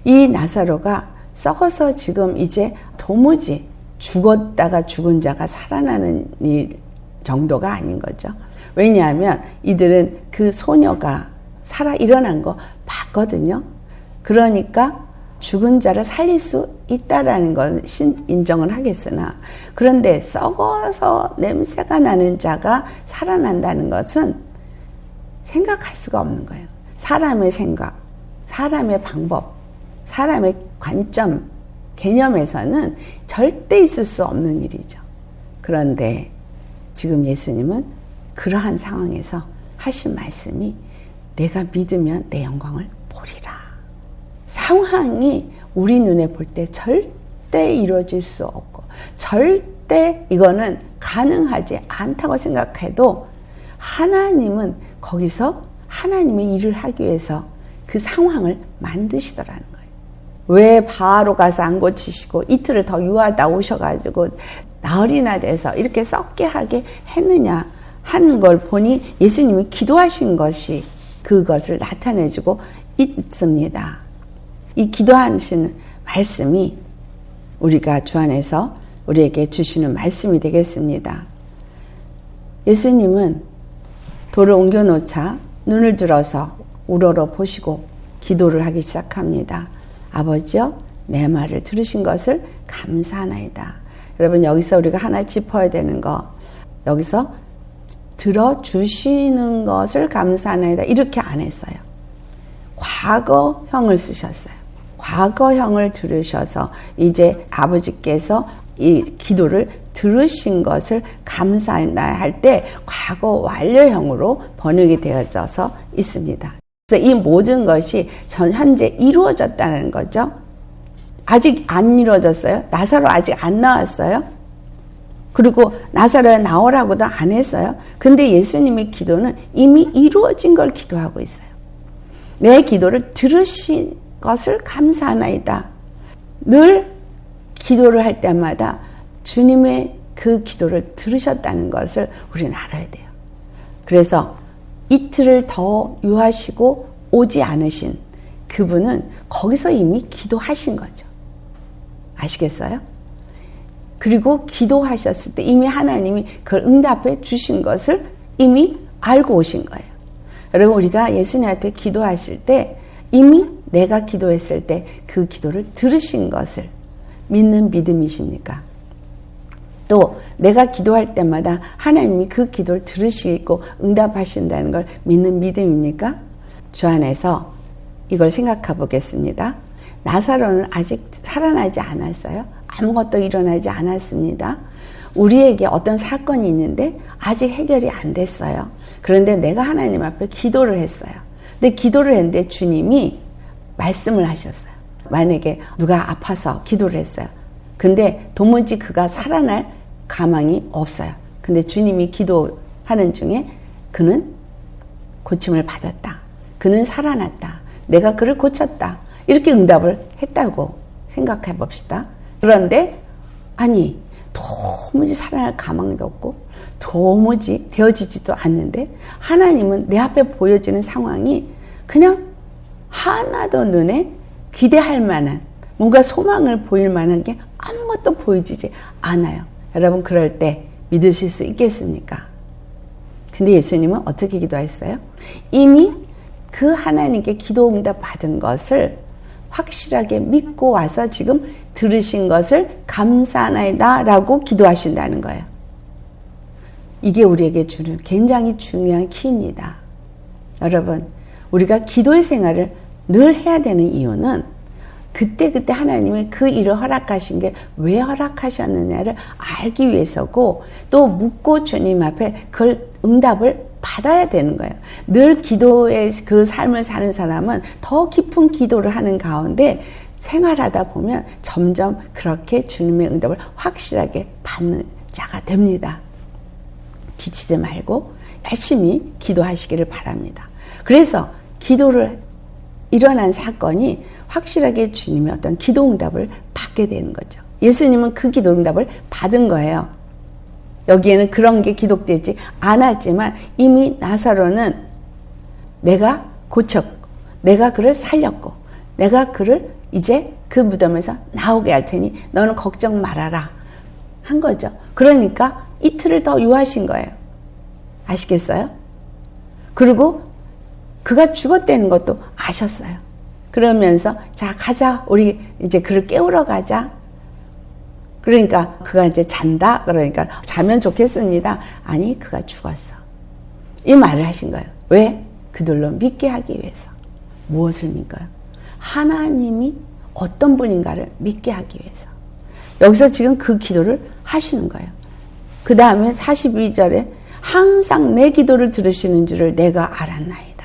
A: 이 나사로가 썩어서 지금 이제 도무지 죽었다가 죽은 자가 살아나는 일 정도가 아닌 거죠. 왜냐하면 이들은 그 소녀가 살아 일어난 거 봤거든요. 그러니까 죽은 자를 살릴 수 있다라는 건 인정을 하겠으나 그런데 썩어서 냄새가 나는 자가 살아난다는 것은 생각할 수가 없는 거예요. 사람의 생각, 사람의 방법, 사람의 관점, 개념에서는 절대 있을 수 없는 일이죠. 그런데 지금 예수님은 그러한 상황에서 하신 말씀이 내가 믿으면 내 영광을 보리라. 상황이 우리 눈에 볼 때 절대 이루어질 수 없고 절대 이거는 가능하지 않다고 생각해도 하나님은 거기서 하나님의 일을 하기 위해서 그 상황을 만드시더라는 거예요. 왜 바로 가서 안 고치시고 이틀을 더 유하다 오셔가지고 나흘이나 돼서 이렇게 썩게 하게 했느냐 하는 걸 보니 예수님이 기도하신 것이 그것을 나타내주고 있습니다. 이 기도하시는 말씀이 우리가 주 안에서 우리에게 주시는 말씀이 되겠습니다. 예수님은 돌을 옮겨놓자 눈을 들어서 우러러 보시고 기도를 하기 시작합니다. 아버지여 내 말을 들으신 것을 감사하나이다. 여러분 여기서 우리가 하나 짚어야 되는 거 여기서 들어주시는 것을 감사하나이다 이렇게 안 했어요. 과거형을 쓰셨어요. 과거형을 들으셔서 이제 아버지께서 이 기도를 들으신 것을 감사하나 할 때 과거 완료형으로 번역이 되어져서 있습니다. 그래서 이 모든 것이 전 현재 이루어졌다는 거죠. 아직 안 이루어졌어요. 나사로 아직 안 나왔어요. 그리고 나사로야 나오라고도 안 했어요. 근데 예수님의 기도는 이미 이루어진 걸 기도하고 있어요. 내 기도를 들으신 것을 감사하나이다. 늘 기도를 할 때마다 주님의 그 기도를 들으셨다는 것을 우리는 알아야 돼요. 그래서 이틀을 더 유하시고 오지 않으신 그분은 거기서 이미 기도하신 거죠. 아시겠어요? 그리고 기도하셨을 때 이미 하나님이 그걸 응답해 주신 것을 이미 알고 오신 거예요. 여러분, 우리가 예수님한테 기도하실 때 이미 내가 기도했을 때 그 기도를 들으신 것을 믿는 믿음이십니까? 또 내가 기도할 때마다 하나님이 그 기도를 들으시고 응답하신다는 걸 믿는 믿음입니까? 주 안에서 이걸 생각해 보겠습니다. 나사로는 아직 살아나지 않았어요. 아무것도 일어나지 않았습니다. 우리에게 어떤 사건이 있는데 아직 해결이 안 됐어요. 그런데 내가 하나님 앞에 기도를 했어요. 근데 기도를 했는데 주님이 말씀을 하셨어요. 만약에 누가 아파서 기도를 했어요. 근데 도무지 그가 살아날 가망이 없어요. 근데 주님이 기도하는 중에 그는 고침을 받았다. 그는 살아났다. 내가 그를 고쳤다. 이렇게 응답을 했다고 생각해 봅시다. 그런데 아니 도무지 살아날 가망도 없고 도무지 되어지지도 않는데 하나님은 내 앞에 보여지는 상황이 그냥 하나도 눈에 기대할 만한 뭔가 소망을 보일 만한 게 아무것도 보이지 않아요. 여러분 그럴 때 믿으실 수 있겠습니까? 근데 예수님은 어떻게 기도했어요? 이미 그 하나님께 기도 응답 받은 것을 확실하게 믿고 와서 지금 들으신 것을 감사하나이다 라고 기도하신다는 거예요. 이게 우리에게 주는 굉장히 중요한 키입니다. 여러분, 우리가 기도의 생활을 늘 해야 되는 이유는 그때그때 하나님이 그 일을 허락하신 게 왜 허락하셨느냐를 알기 위해서고 또 묻고 주님 앞에 그걸 응답을 받아야 되는 거예요. 늘 기도의 그 삶을 사는 사람은 더 깊은 기도를 하는 가운데 생활하다 보면 점점 그렇게 주님의 응답을 확실하게 받는 자가 됩니다. 지치지 말고 열심히 기도하시기를 바랍니다. 그래서 기도를 일어난 사건이 확실하게 주님의 어떤 기도 응답을 받게 되는 거죠. 예수님은 그 기도 응답을 받은 거예요. 여기에는 그런 게 기록되지 않았지만 이미 나사로는 내가 고쳤고 내가 그를 살렸고 내가 그를 이제 그 무덤에서 나오게 할 테니 너는 걱정 말아라 한 거죠. 그러니까 이틀을 더 유하신 거예요. 아시겠어요? 그리고 그가 죽었다는 것도 아셨어요. 그러면서 자 가자 우리 이제 그를 깨우러 가자. 그러니까 그가 이제 잔다. 그러니까 자면 좋겠습니다. 아니 그가 죽었어. 이 말을 하신 거예요. 왜? 그들로 믿게 하기 위해서. 무엇을 믿어요? 하나님이 어떤 분인가를 믿게 하기 위해서. 여기서 지금 그 기도를 하시는 거예요. 그 다음에 42절에 항상 내 기도를 들으시는 줄을 내가 알았나이다.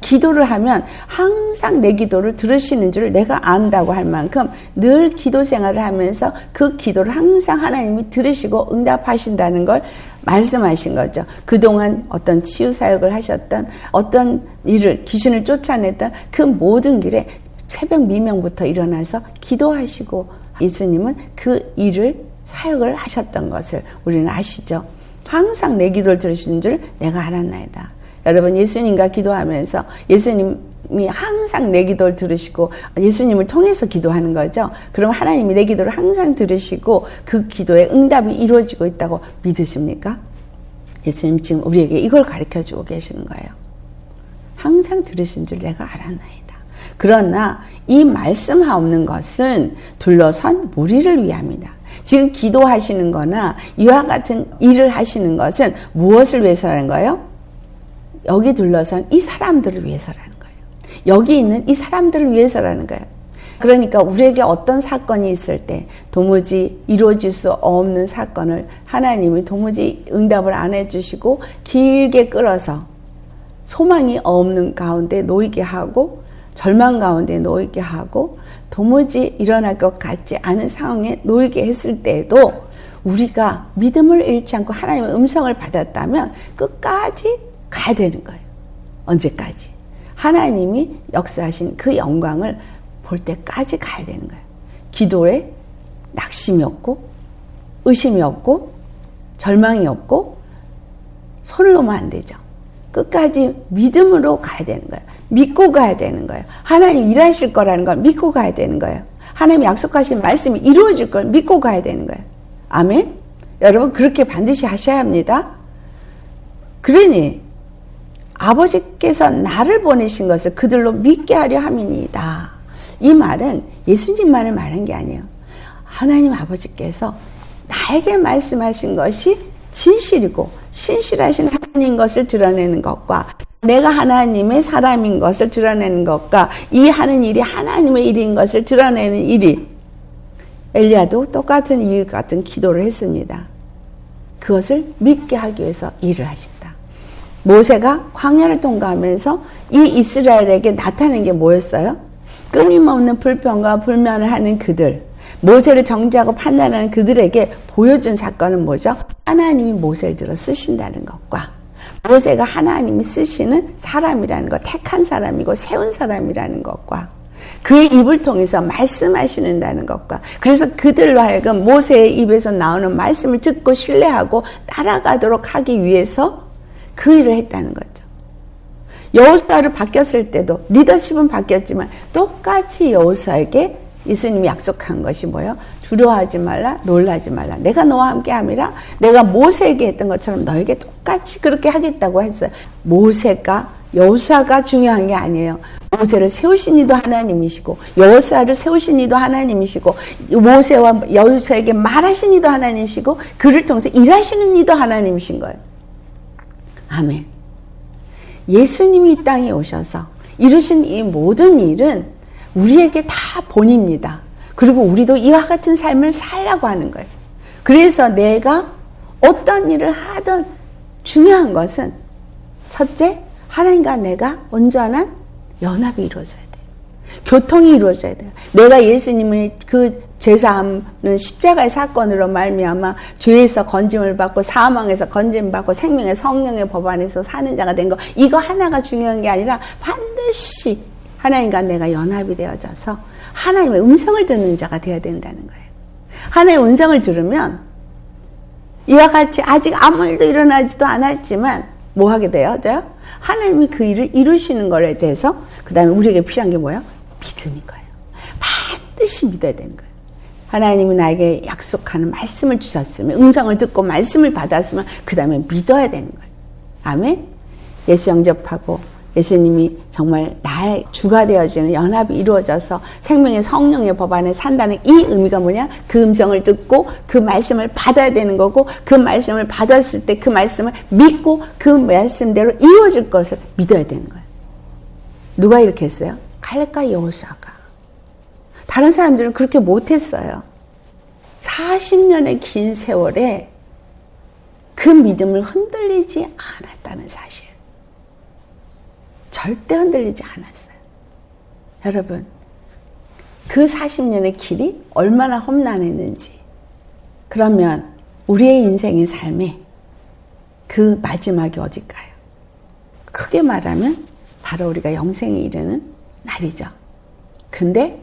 A: 기도를 하면 항상 내 기도를 들으시는 줄을 내가 안다고 할 만큼 늘 기도 생활을 하면서 그 기도를 항상 하나님이 들으시고 응답하신다는 걸 말씀하신 거죠. 그동안 어떤 치유 사역을 하셨던 어떤 일을 귀신을 쫓아냈던 그 모든 길에 새벽 미명부터 일어나서 기도하시고 예수님은 그 일을 사역을 하셨던 것을 우리는 아시죠. 항상 내 기도를 들으시는 줄 내가 알았나이다. 여러분 예수님과 기도하면서 예수님이 항상 내 기도를 들으시고 예수님을 통해서 기도하는 거죠. 그럼 하나님이 내 기도를 항상 들으시고 그 기도에 응답이 이루어지고 있다고 믿으십니까? 예수님 지금 우리에게 이걸 가르쳐주고 계시는 거예요. 항상 들으신 줄 내가 알았나이다. 그러나 이 말씀하옵는 것은 둘러선 무리를 위함이다. 지금 기도하시는 거나 이와 같은 일을 하시는 것은 무엇을 위해서라는 거예요? 여기 둘러선 이 사람들을 위해서라는 거예요. 여기 있는 이 사람들을 위해서라는 거예요. 그러니까 우리에게 어떤 사건이 있을 때 도무지 이루어질 수 없는 사건을 하나님이 도무지 응답을 안 해주시고 길게 끌어서 소망이 없는 가운데 놓이게 하고 절망 가운데 놓이게 하고 도무지 일어날 것 같지 않은 상황에 놓이게 했을 때에도 우리가 믿음을 잃지 않고 하나님의 음성을 받았다면 끝까지 가야 되는 거예요. 언제까지? 하나님이 역사하신 그 영광을 볼 때까지 가야 되는 거예요. 기도에 낙심이 없고 의심이 없고 절망이 없고 손을 놓으면 안 되죠. 끝까지 믿음으로 가야 되는 거예요. 믿고 가야 되는 거예요. 하나님 일하실 거라는 걸 믿고 가야 되는 거예요. 하나님 약속하신 말씀이 이루어질 걸 믿고 가야 되는 거예요. 아멘? 여러분 그렇게 반드시 하셔야 합니다. 그러니 아버지께서 나를 보내신 것을 그들로 믿게 하려 함이니이다. 이 말은 예수님만을 말한 게 아니에요. 하나님 아버지께서 나에게 말씀하신 것이 진실이고 신실하신 하나님 것을 드러내는 것과 내가 하나님의 사람인 것을 드러내는 것과 이 하는 일이 하나님의 일인 것을 드러내는 일이 엘리야도 똑같은 이 같은 기도를 했습니다. 그것을 믿게 하기 위해서 일을 하신다. 모세가 광야를 통과하면서 이 이스라엘에게 나타낸 게 뭐였어요? 끊임없는 불평과 불만을 하는 그들, 모세를 정죄하고 판단하는 그들에게 보여준 사건은 뭐죠? 하나님이 모세를 들어 쓰신다는 것과 모세가 하나님이 쓰시는 사람이라는 것, 택한 사람이고 세운 사람이라는 것과 그의 입을 통해서 말씀하시는다는 것과 그래서 그들로 하여금 모세의 입에서 나오는 말씀을 듣고 신뢰하고 따라가도록 하기 위해서 그 일을 했다는 거죠. 여호수아를 바뀌었을 때도 리더십은 바뀌었지만 똑같이 여호수아에게 예수님이 약속한 것이 뭐예요? 두려워하지 말라, 놀라지 말라. 내가 너와 함께 함이라. 내가 모세에게 했던 것처럼 너에게 똑같이 그렇게 하겠다고 했어요. 모세가 여호수아가 중요한 게 아니에요. 모세를 세우신 이도 하나님이시고 여호수아를 세우신 이도 하나님이시고 모세와 여호수아에게 말하신 이도 하나님이시고 그를 통해서 일하시는 이도 하나님이신 거예요. 아멘. 예수님이 이 땅에 오셔서 이루신 이 모든 일은 우리에게 다 본입니다. 그리고 우리도 이와 같은 삶을 살라고 하는 거예요. 그래서 내가 어떤 일을 하든 중요한 것은 첫째, 하나님과 내가 온전한 연합이 이루어져야 돼요. 교통이 이루어져야 돼요. 내가 예수님의 그 제사함은 십자가의 사건으로 말미암아 죄에서 건짐을 받고 사망에서 건짐을 받고 생명의 성령의 법 안에서 사는 자가 된 거, 이거 하나가 중요한 게 아니라 반드시 하나님과 내가 연합이 되어져서 하나님의 음성을 듣는 자가 되어야 된다는 거예요. 하나님의 음성을 들으면 이와 같이 아직 아무 일도 일어나지도 않았지만 뭐 하게 되어져요? 하나님이 그 일을 이루시는 것에 대해서 그 다음에 우리에게 필요한 게 뭐예요? 믿음인 거예요. 반드시 믿어야 되는 거예요. 하나님이 나에게 약속하는 말씀을 주셨으면, 음성을 듣고 말씀을 받았으면 그 다음에 믿어야 되는 거예요. 아멘? 예수 영접하고 예수님이 정말 나의 주가 되어지는 연합이 이루어져서 생명의 성령의 법 안에 산다는 이 의미가 뭐냐? 그 음성을 듣고 그 말씀을 받아야 되는 거고 그 말씀을 받았을 때 그 말씀을 믿고 그 말씀대로 이루어질 것을 믿어야 되는 거예요. 누가 이렇게 했어요? 갈렙과 여호수아가. 다른 사람들은 그렇게 못했어요. 40년의 긴 세월에 그 믿음을 흔들리지 않았다는 사실. 절대 흔들리지 않았어요. 여러분, 그 40년의 길이 얼마나 험난했는지, 그러면 우리의 인생의 삶에 그 마지막이 어딜까요? 크게 말하면 바로 우리가 영생에 이르는 날이죠. 근데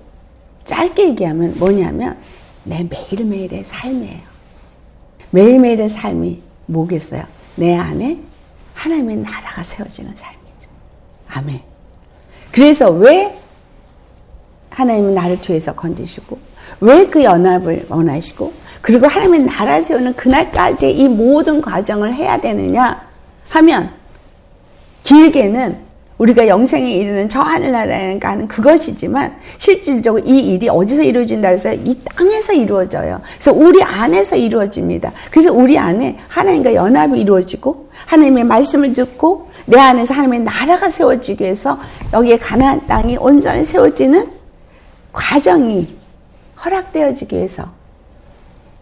A: 짧게 얘기하면 뭐냐면 내 매일매일의 삶이에요. 매일매일의 삶이 뭐겠어요? 내 안에 하나님의 나라가 세워지는 삶이죠. 아멘. 그래서 왜 하나님은 나를 죄에서 건지시고 왜 그 연합을 원하시고 그리고 하나님의 나라를 세우는 그날까지 이 모든 과정을 해야 되느냐 하면 길게는 우리가 영생에 이르는 저 하늘나라에 가는 그것이지만 실질적으로 이 일이 어디서 이루어진다 해서 이 땅에서 이루어져요. 그래서 우리 안에서 이루어집니다. 그래서 우리 안에 하나님과 연합이 이루어지고 하나님의 말씀을 듣고 내 안에서 하나님의 나라가 세워지기 위해서 여기에 가나안 땅이 온전히 세워지는 과정이 허락되어지기 위해서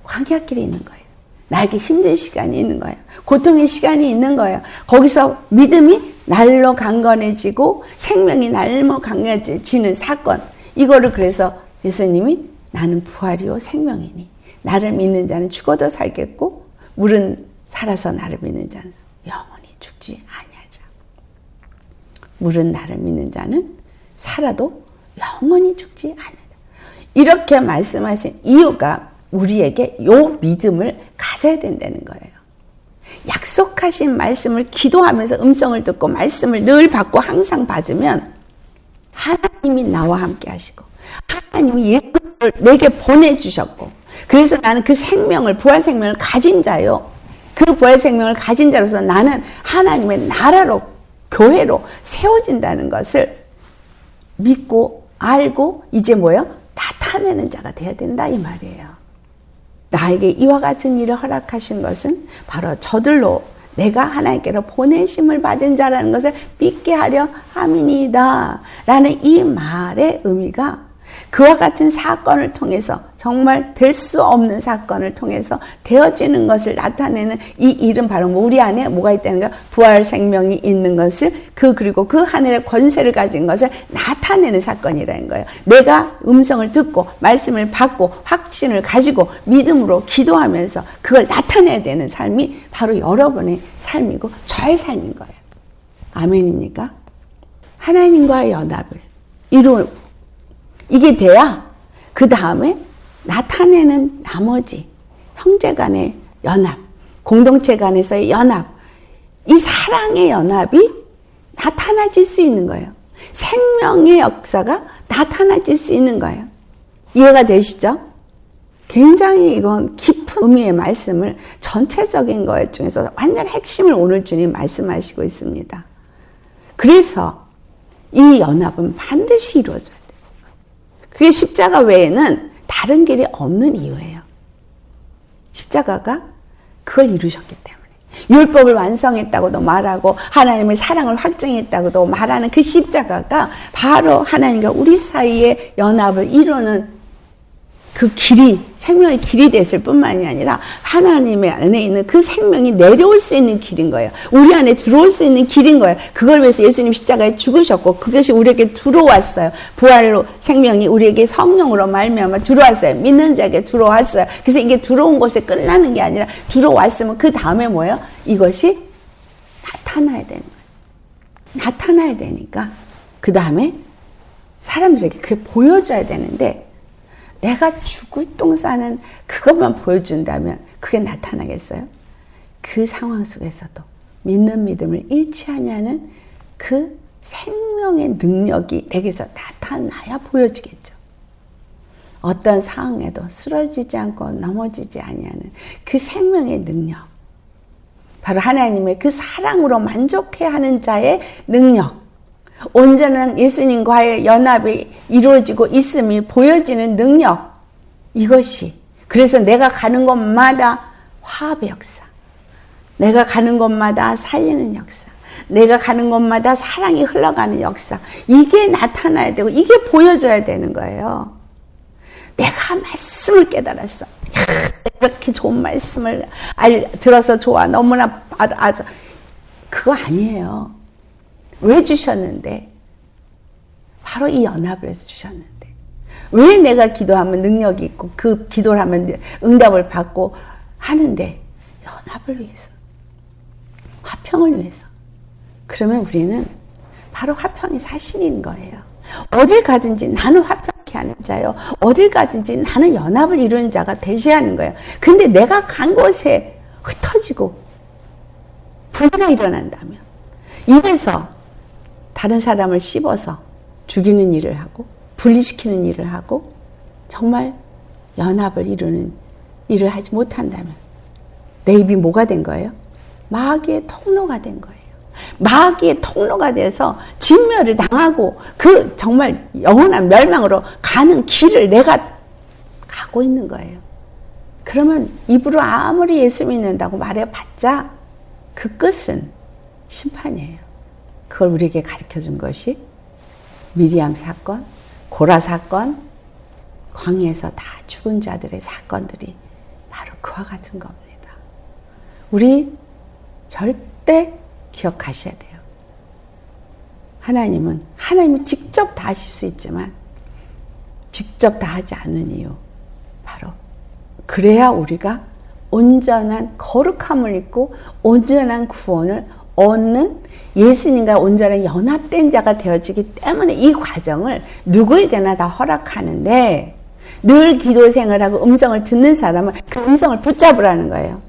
A: 광야길이 있는 거예요. 나에게 힘든 시간이 있는 거예요. 고통의 시간이 있는 거예요. 거기서 믿음이 날로 강건해지고 생명이 날로 강해지는 사건. 이거를 그래서 예수님이 나는 부활이요 생명이니 나를 믿는 자는 죽어도 살겠고 물은 살아서 나를 믿는 자는 영원히 죽지 아니하리라. 물은 나를 믿는 자는 살아도 영원히 죽지 아니하리라. 이렇게 말씀하신 이유가 우리에게 요 믿음을 가져야 된다는 거예요. 약속하신 말씀을 기도하면서 음성을 듣고 말씀을 늘 받고 항상 받으면 하나님이 나와 함께 하시고 하나님이 예수를 내게 보내주셨고 그래서 나는 그 생명을 부활 생명을 가진 자요. 그 부활 생명을 가진 자로서 나는 하나님의 나라로 교회로 세워진다는 것을 믿고 알고 이제 뭐예요? 나타내는 자가 되어야 된다 이 말이에요. 나에게 이와 같은 일을 허락하신 것은 바로 저들로 내가 하나님께로 보내심을 받은 자라는 것을 믿게 하려 함이니이다 라는 이 말의 의미가 그와 같은 사건을 통해서 정말 될 수 없는 사건을 통해서 되어지는 것을 나타내는 이 일은 바로 우리 안에 뭐가 있다는 거야? 부활 생명이 있는 것을 그리고 그 하늘의 권세를 가진 것을 나타내는 사건이라는 거예요. 내가 음성을 듣고 말씀을 받고 확신을 가지고 믿음으로 기도하면서 그걸 나타내야 되는 삶이 바로 여러분의 삶이고 저의 삶인 거예요. 아멘입니까? 하나님과의 연합을 이게 돼야 그 다음에 나타내는 나머지 형제 간의 연합, 공동체 간에서의 연합, 이 사랑의 연합이 나타나질 수 있는 거예요. 생명의 역사가 나타나질 수 있는 거예요. 이해가 되시죠? 굉장히 이건 깊은 의미의 말씀을 전체적인 것 중에서 완전 핵심을 오늘 주님 말씀하시고 있습니다. 그래서 이 연합은 반드시 이루어져야 돼요. 그게 십자가 외에는 다른 길이 없는 이유예요. 십자가가 그걸 이루셨기 때문에. 율법을 완성했다고도 말하고 하나님의 사랑을 확증했다고도 말하는 그 십자가가 바로 하나님과 우리 사이의 연합을 이루는 그 길이 생명의 길이 됐을 뿐만이 아니라 하나님의 안에 있는 그 생명이 내려올 수 있는 길인 거예요. 우리 안에 들어올 수 있는 길인 거예요. 그걸 위해서 예수님 십자가에 죽으셨고 그것이 우리에게 들어왔어요. 부활로 생명이 우리에게 성령으로 말미암아 들어왔어요. 믿는 자에게 들어왔어요. 그래서 이게 들어온 곳에 끝나는 게 아니라 들어왔으면 그 다음에 뭐예요? 이것이 나타나야 되는 거예요. 나타나야 되니까 그 다음에 사람들에게 그게 보여줘야 되는데 내가 죽을 똥 싸는 그것만 보여준다면 그게 나타나겠어요? 그 상황 속에서도 믿는 믿음을 잃지 않냐는 그 생명의 능력이 내게서 나타나야 보여지겠죠. 어떤 상황에도 쓰러지지 않고 넘어지지 아니하는 그 생명의 능력, 바로 하나님의 그 사랑으로 만족해야 하는 자의 능력, 온전한 예수님과의 연합이 이루어지고 있음이 보여지는 능력, 이것이 그래서 내가 가는 곳마다 화합의 역사, 내가 가는 곳마다 살리는 역사, 내가 가는 곳마다 사랑이 흘러가는 역사, 이게 나타나야 되고 이게 보여져야 되는 거예요. 내가 말씀을 깨달았어. 이렇게 좋은 말씀을 들어서 좋아, 너무나 아주 그거 아니에요. 왜 주셨는데? 바로 이 연합을 해서 주셨는데. 왜 내가 기도하면 능력이 있고 그 기도를 하면 응답을 받고 하는데? 연합을 위해서. 화평을 위해서. 그러면 우리는 바로 화평이 사실인 거예요. 어딜 가든지 나는 화평케 하는 자요. 어딜 가든지 나는 연합을 이루는 자가 되셔야 거예요. 근데 내가 간 곳에 흩어지고 분리가 일어난다면 입에서 다른 사람을 씹어서 죽이는 일을 하고 분리시키는 일을 하고 정말 연합을 이루는 일을 하지 못한다면 내 입이 뭐가 된 거예요? 마귀의 통로가 된 거예요. 마귀의 통로가 돼서 진멸을 당하고 그 정말 영원한 멸망으로 가는 길을 내가 가고 있는 거예요. 그러면 입으로 아무리 예수 믿는다고 말해봤자 그 끝은 심판이에요. 그걸 우리에게 가르쳐준 것이 미리암 사건, 고라 사건, 광야에서 다 죽은 자들의 사건들이 바로 그와 같은 겁니다. 우리 절대 기억하셔야 돼요. 하나님은 직접 다 하실 수 있지만 직접 다 하지 않은 이유, 바로 그래야 우리가 온전한 거룩함을 입고 온전한 구원을 얻는 예수님과 온전히 연합된 자가 되어지기 때문에 이 과정을 누구에게나 다 허락하는데, 늘 기도 생활하고 음성을 듣는 사람은 그 음성을 붙잡으라는 거예요.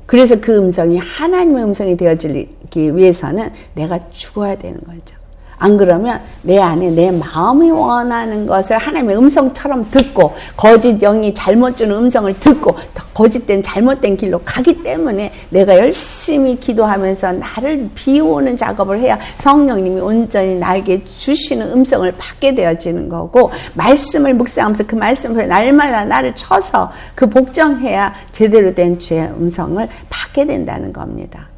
A: 그래서 그 음성이 하나님의 음성이 되어지기 위해서는 내가 죽어야 되는 거죠. 안 그러면 내 안에 내 마음이 원하는 것을 하나님의 음성처럼 듣고, 거짓 영이 잘못 주는 음성을 듣고 거짓된 잘못된 길로 가기 때문에 내가 열심히 기도하면서 나를 비우는 작업을 해야 성령님이 온전히 나에게 주시는 음성을 받게 되어지는 거고, 말씀을 묵상하면서 그 말씀을 날마다 나를 쳐서 그 복종해야 제대로 된 주의 음성을 받게 된다는 겁니다.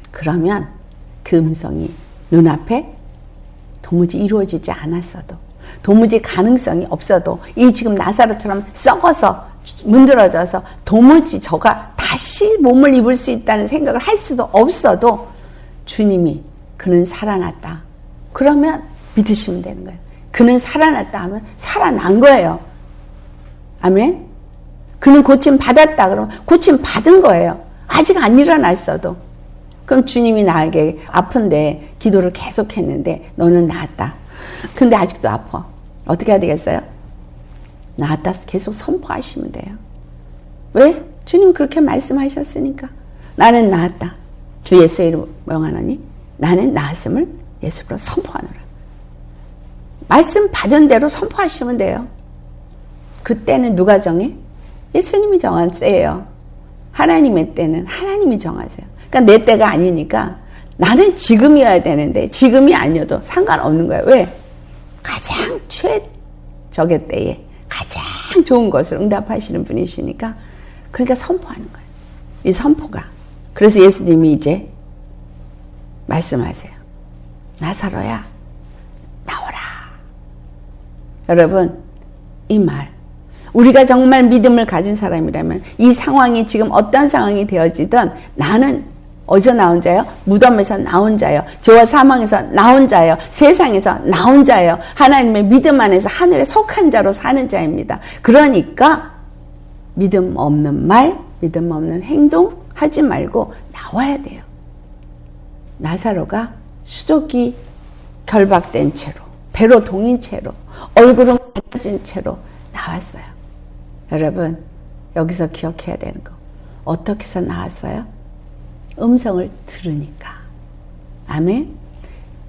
A: 그러면 그 음성이 눈앞에 도무지 이루어지지 않았어도, 도무지 가능성이 없어도, 이 지금 나사로처럼 썩어서 문드러져서 도무지 저가 다시 몸을 입을 수 있다는 생각을 할 수도 없어도 주님이 그는 살아났다. 그러면 믿으시면 되는 거예요. 그는 살아났다 하면 살아난 거예요. 아멘. 그는 고침 받았다 그러면 고침 받은 거예요. 아직 안 일어났어도. 그럼 주님이 나에게 아픈데 기도를 계속했는데 너는 나았다. 근데 아직도 아파. 어떻게 해야 되겠어요? 나았다 계속 선포하시면 돼요. 왜? 주님은 그렇게 말씀하셨으니까. 나는 나았다. 주 예수의 이름 명하노니 나는 나았음을 예수로 선포하노라. 말씀 받은 대로 선포하시면 돼요. 그때는 누가 정해? 예수님이 정한 때예요. 하나님의 때는 하나님이 정하세요. 그러니까 내 때가 아니니까 나는 지금이어야 되는데 지금이 아니어도 상관없는 거예요. 왜? 가장 최적의 때에 가장 좋은 것을 응답하시는 분이시니까, 그러니까 선포하는 거예요. 이 선포가. 그래서 예수님이 이제 말씀하세요. 나사로야, 나오라. 여러분, 이 말, 우리가 정말 믿음을 가진 사람이라면 이 상황이 지금 어떤 상황이 되어지든 나는 어디서 나온 자요? 무덤에서 나온 자요. 죄와 사망에서 나온 자요. 세상에서 나온 자요. 하나님의 믿음 안에서 하늘에 속한 자로 사는 자입니다. 그러니까 믿음 없는 말, 믿음 없는 행동 하지 말고 나와야 돼요. 나사로가 수족이 결박된 채로, 배로 동인 채로, 얼굴은 가려진 채로 나왔어요. 여러분, 여기서 기억해야 되는 거. 어떻게 해서 나왔어요? 음성을 들으니까. 아멘.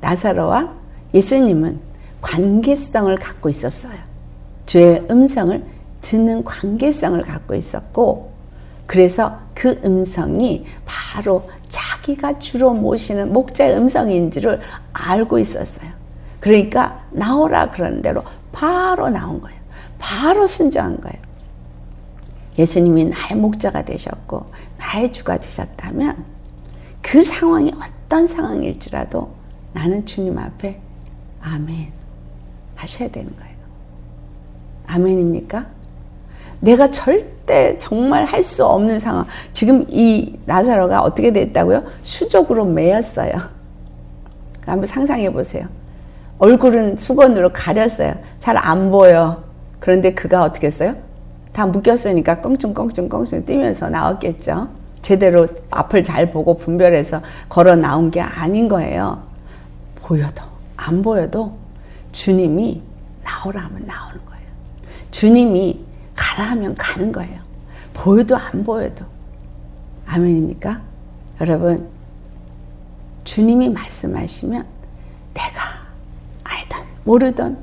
A: 나사로와 예수님은 관계성을 갖고 있었어요. 주의 음성을 듣는 관계성을 갖고 있었고, 그래서 그 음성이 바로 자기가 주로 모시는 목자의 음성인 줄을 알고 있었어요. 그러니까 나오라 그러는 대로 바로 나온 거예요. 바로 순종한 거예요. 예수님이 나의 목자가 되셨고 나의 주가 되셨다면 그 상황이 어떤 상황일지라도 나는 주님 앞에 아멘 하셔야 되는 거예요. 아멘입니까? 내가 절대 정말 할 수 없는 상황. 지금 이 나사로가 어떻게 됐다고요? 수족으로 매였어요. 한번 상상해 보세요. 얼굴은 수건으로 가렸어요. 잘 안 보여. 그런데 그가 어떻게 했어요? 다 묶였으니까 껑충껑충 뛰면서 나왔겠죠. 제대로 앞을 잘 보고 분별해서 걸어 나온 게 아닌 거예요. 보여도 안 보여도 주님이 나오라 하면 나오는 거예요. 주님이 가라 하면 가는 거예요. 보여도 안 보여도. 아멘입니까? 여러분, 주님이 말씀하시면 내가 알던 모르던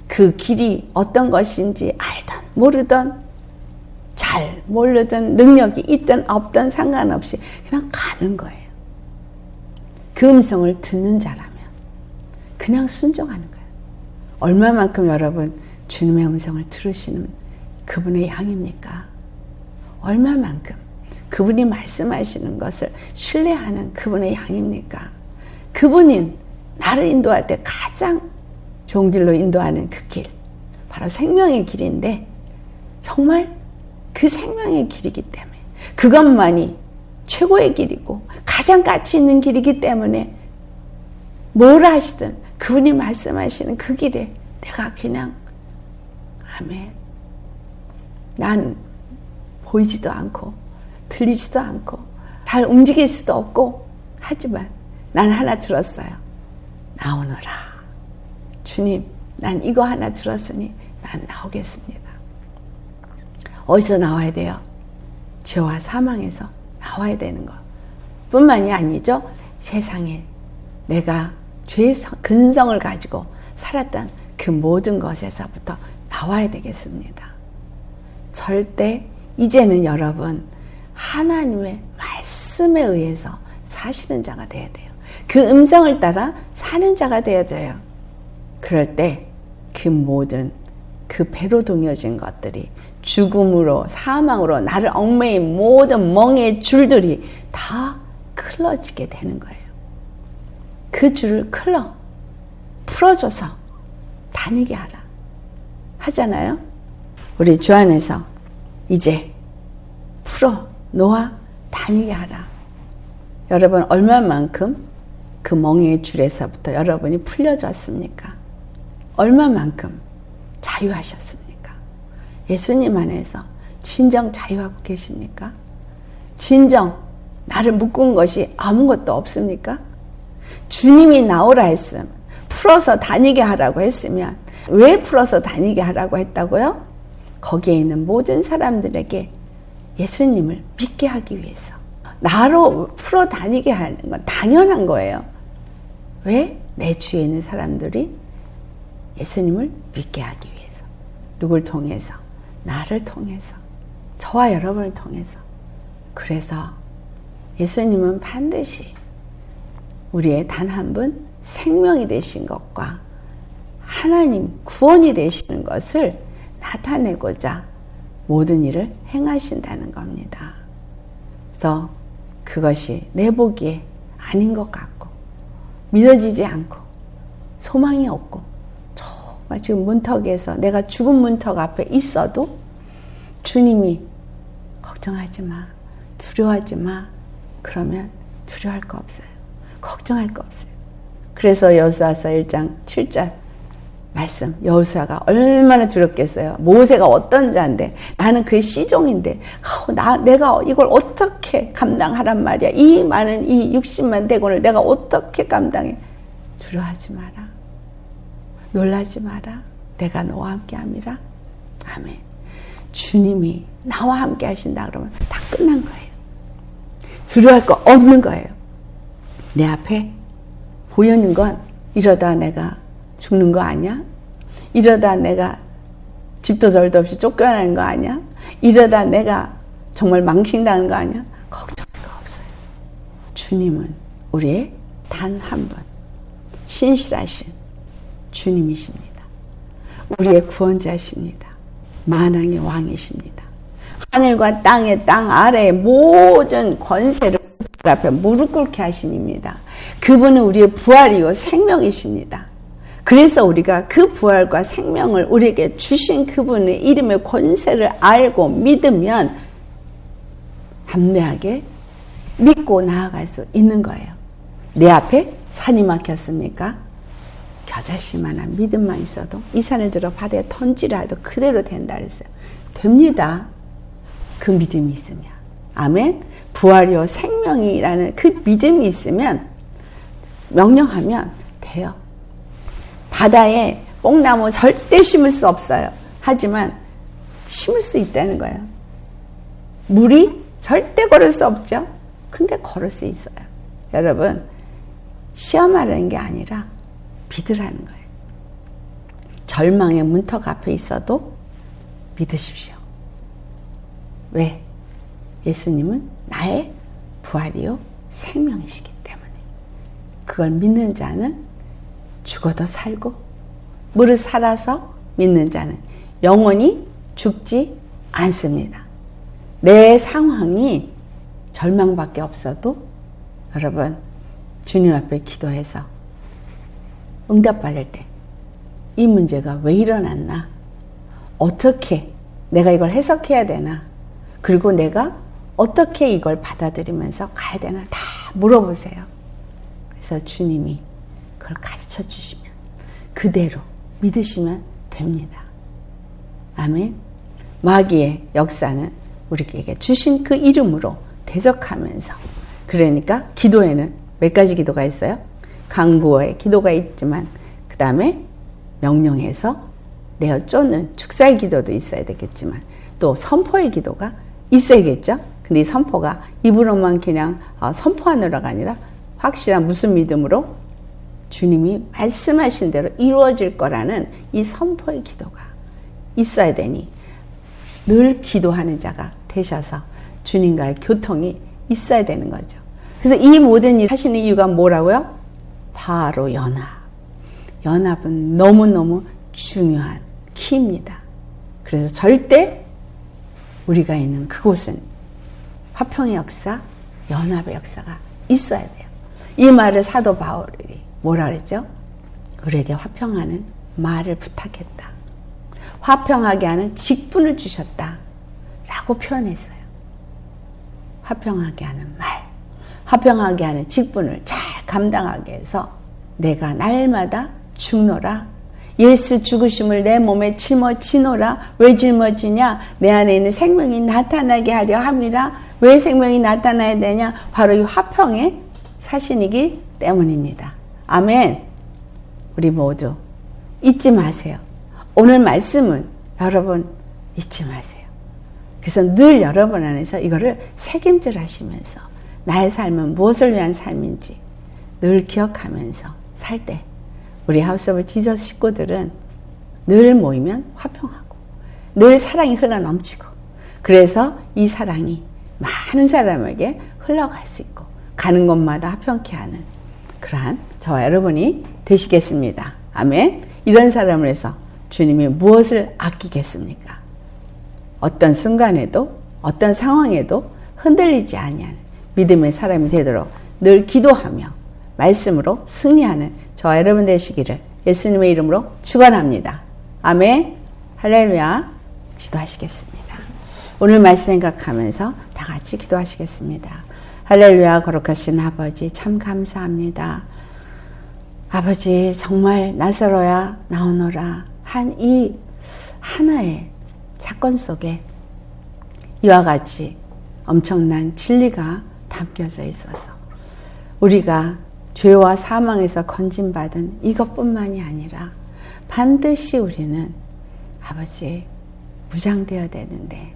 A: 그 길이 어떤 것인지 알던 모르던 잘 모르던 능력이 있든 없든 상관없이 그냥 가는 거예요. 그 음성을 듣는 자라면 그냥 순종하는 거예요. 얼마만큼 여러분 주님의 음성을 들으시는 그분의 양입니까? 얼마만큼 그분이 말씀하시는 것을 신뢰하는 그분의 양입니까? 그분이 나를 인도할 때 가장 좋은 길로 인도하는 그 길, 바로 생명의 길인데 정말 그 생명의 길이기 때문에 그것만이 최고의 길이고 가장 가치 있는 길이기 때문에 뭘 하시든 그분이 말씀하시는 그 길에 내가 그냥 아멘. 난 보이지도 않고 들리지도 않고 잘 움직일 수도 없고 하지만 난 하나 들었어요. 나오너라. 주님, 난 이거 하나 들었으니 난 나오겠습니다. 어디서 나와야 돼요? 죄와 사망에서 나와야 되는 것 뿐만이 아니죠. 세상에 내가 죄의 근성을 가지고 살았던 그 모든 것에서부터 나와야 되겠습니다. 절대 이제는 여러분 하나님의 말씀에 의해서 사시는 자가 되어야 돼요. 그 음성을 따라 사는 자가 되어야 돼요. 그럴 때 그 모든 그 배로 동여진 것들이 죽음으로 사망으로 나를 얽매인 모든 멍의 줄들이 다 클러지게 되는 거예요. 그 줄을 풀어줘서 다니게 하라 하잖아요. 우리 주 안에서 이제 풀어 놓아 다니게 하라. 여러분 얼마만큼 그 멍의 줄에서부터 여러분이 풀려졌습니까? 얼마만큼 자유하셨습니까? 예수님 안에서 진정 자유하고 계십니까? 진정 나를 묶은 것이 아무것도 없습니까? 주님이 나오라 했으면 풀어서 다니게 하라고 했으면 왜 풀어서 다니게 하라고 했다고요? 거기에 있는 모든 사람들에게 예수님을 믿게 하기 위해서 나로 풀어 다니게 하는 건 당연한 거예요. 왜? 내 주위에 있는 사람들이 예수님을 믿게 하기 위해서. 누굴 통해서? 나를 통해서. 저와 여러분을 통해서. 그래서 예수님은 반드시 우리의 단 한 분 생명이 되신 것과 하나님 구원이 되시는 것을 나타내고자 모든 일을 행하신다는 겁니다. 그래서 그것이 내 보기에 아닌 것 같고 믿어지지 않고 소망이 없고 정말 지금 문턱에서 내가 죽은 문턱 앞에 있어도 주님이 걱정하지 마, 두려워하지 마. 그러면 두려워할 거 없어요. 걱정할 거 없어요. 그래서 여호수아서 1장 7절 말씀, 여호수아가 얼마나 두렵겠어요. 모세가 어떤 자인데 나는 그의 시종인데 내가 이걸 어떻게 감당하란 말이야. 이 많은 이 60만 대군을 내가 어떻게 감당해. 두려워하지 마라. 놀라지 마라. 내가 너와 함께 함이라. 아멘. 주님이 나와 함께 하신다 그러면 다 끝난 거예요. 두려워할 거 없는 거예요. 내 앞에 보이는 건 이러다 내가 죽는 거 아니야? 이러다 내가 집도 절도 없이 쫓겨나는 거 아니야? 이러다 내가 정말 망신당하는 거 아니야? 걱정할 거 없어요. 주님은 우리의 단 한 분 신실하신 주님이십니다. 우리의 구원자십니다. 만왕의 왕이십니다. 하늘과 땅의 땅 아래의 모든 권세를 그 앞에 무릎 꿇게 하시니입니다. 그분은 우리의 부활이요 생명이십니다. 그래서 우리가 그 부활과 생명을 우리에게 주신 그분의 이름의 권세를 알고 믿으면 담대하게 믿고 나아갈 수 있는 거예요. 내 앞에 산이 막혔습니까? 겨자씨만한 믿음만 있어도 이 산을 들어 바다에 던지라 해도 그대로 된다 그랬어요. 됩니다. 그 믿음이 있으면. 아멘. 부활이요 생명이라는 그 믿음이 있으면 명령하면 돼요. 바다에 뽕나무 절대 심을 수 없어요. 하지만 심을 수 있다는 거예요. 물이 절대 걸을 수 없죠. 근데 걸을 수 있어요. 여러분 시험하라는 게 아니라 믿으라는 거예요. 절망의 문턱 앞에 있어도 믿으십시오. 왜? 예수님은 나의 부활이요 생명이시기 때문에 그걸 믿는 자는 죽어도 살고 무릇 살아서 믿는 자는 영원히 죽지 않습니다. 내 상황이 절망밖에 없어도 여러분 주님 앞에 기도해서 응답받을 때 이 문제가 왜 일어났나? 어떻게 내가 이걸 해석해야 되나? 그리고 내가 어떻게 이걸 받아들이면서 가야 되나? 다 물어보세요. 그래서 주님이 그걸 가르쳐 주시면 그대로 믿으시면 됩니다. 아멘. 마귀의 역사는 우리에게 주신 그 이름으로 대적하면서, 그러니까 기도에는 몇 가지 기도가 있어요? 간구의 기도가 있지만 그 다음에 명령해서 내어 쫓는 축사의 기도도 있어야 되겠지만 또 선포의 기도가 있어야겠죠. 근데 이 선포가 입으로만 그냥 선포하느라가 아니라 확실한 무슨 믿음으로 주님이 말씀하신 대로 이루어질 거라는 이 선포의 기도가 있어야 되니 늘 기도하는 자가 되셔서 주님과의 교통이 있어야 되는 거죠. 그래서 이 모든 일 하시는 이유가 뭐라고요? 바로 연합. 연합은 너무너무 중요한 키입니다. 그래서 절대 우리가 있는 그곳은 화평의 역사, 연합의 역사가 있어야 돼요. 이 말을 사도 바울이 뭐라 그랬죠? 우리에게 화평하는 말을 부탁했다. 화평하게 하는 직분을 주셨다. 라고 표현했어요. 화평하게 하는 말, 화평하게 하는 직분을 잘 감당하게 해서 내가 날마다 죽노라. 예수 죽으심을 내 몸에 짊어지노라. 왜 짊어지냐? 내 안에 있는 생명이 나타나게 하려 함이라. 왜 생명이 나타나야 되냐? 바로 이 화평의 사신이기 때문입니다. 아멘. 우리 모두 잊지 마세요. 오늘 말씀은 여러분 잊지 마세요. 그래서 늘 여러분 안에서 이거를 새김질 하시면서 나의 삶은 무엇을 위한 삶인지 늘 기억하면서 살 때 우리 하우스 오브 지저스 식구들은 늘 모이면 화평하고 늘 사랑이 흘러넘치고, 그래서 이 사랑이 많은 사람에게 흘러갈 수 있고 가는 곳마다 화평케 하는 그러한 저와 여러분이 되시겠습니다. 아멘. 이런 사람을 해서 주님이 무엇을 아끼겠습니까? 어떤 순간에도 어떤 상황에도 흔들리지 아니하는 믿음의 사람이 되도록 늘 기도하며 말씀으로 승리하는 저와 여러분 되시기를 예수님의 이름으로 축원합니다. 아멘. 할렐루야. 기도하시겠습니다. 오늘 말씀 생각하면서 다 같이 기도하시겠습니다. 할렐루야. 거룩하신 아버지 참 감사합니다. 아버지 정말 나사로야 나오너라 한 이 하나의 사건 속에 이와 같이 엄청난 진리가 담겨져 있어서 우리가 죄와 사망에서 건진받은 이것뿐만이 아니라 반드시 우리는 아버지 무장되어야 되는데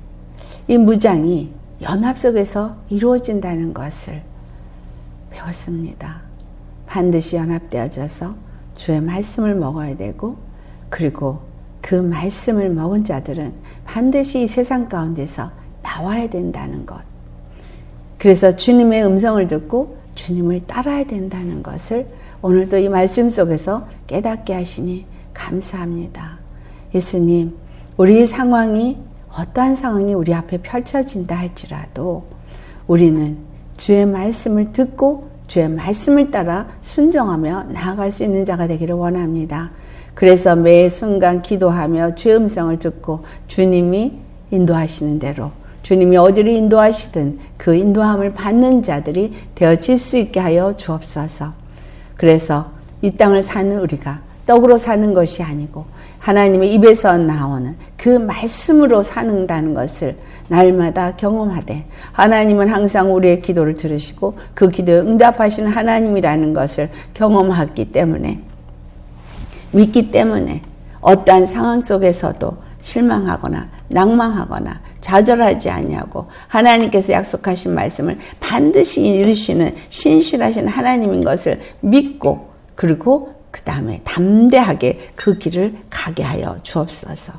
A: 이 무장이 연합 속에서 이루어진다는 것을 배웠습니다. 반드시 연합되어져서 주의 말씀을 먹어야 되고, 그리고 그 말씀을 먹은 자들은 반드시 이 세상 가운데서 나와야 된다는 것. 그래서 주님의 음성을 듣고 주님을 따라야 된다는 것을 오늘도 이 말씀 속에서 깨닫게 하시니 감사합니다. 예수님, 우리 상황이 어떠한 상황이 우리 앞에 펼쳐진다 할지라도 우리는 주의 말씀을 듣고 주의 말씀을 따라 순종하며 나아갈 수 있는 자가 되기를 원합니다. 그래서 매 순간 기도하며 주의 음성을 듣고 주님이 인도하시는 대로, 주님이 어디를 인도하시든 그 인도함을 받는 자들이 되어질 수 있게 하여 주옵소서. 그래서 이 땅을 사는 우리가 떡으로 사는 것이 아니고 하나님의 입에서 나오는 그 말씀으로 사는다는 것을 날마다 경험하되, 하나님은 항상 우리의 기도를 들으시고 그 기도에 응답하시는 하나님이라는 것을 경험했기 때문에, 믿기 때문에 어떠한 상황 속에서도 실망하거나 낭망하거나 좌절하지 아니하고 하나님께서 약속하신 말씀을 반드시 이루시는 신실하신 하나님인 것을 믿고, 그리고 그 다음에 담대하게 그 길을 가게 하여 주옵소서.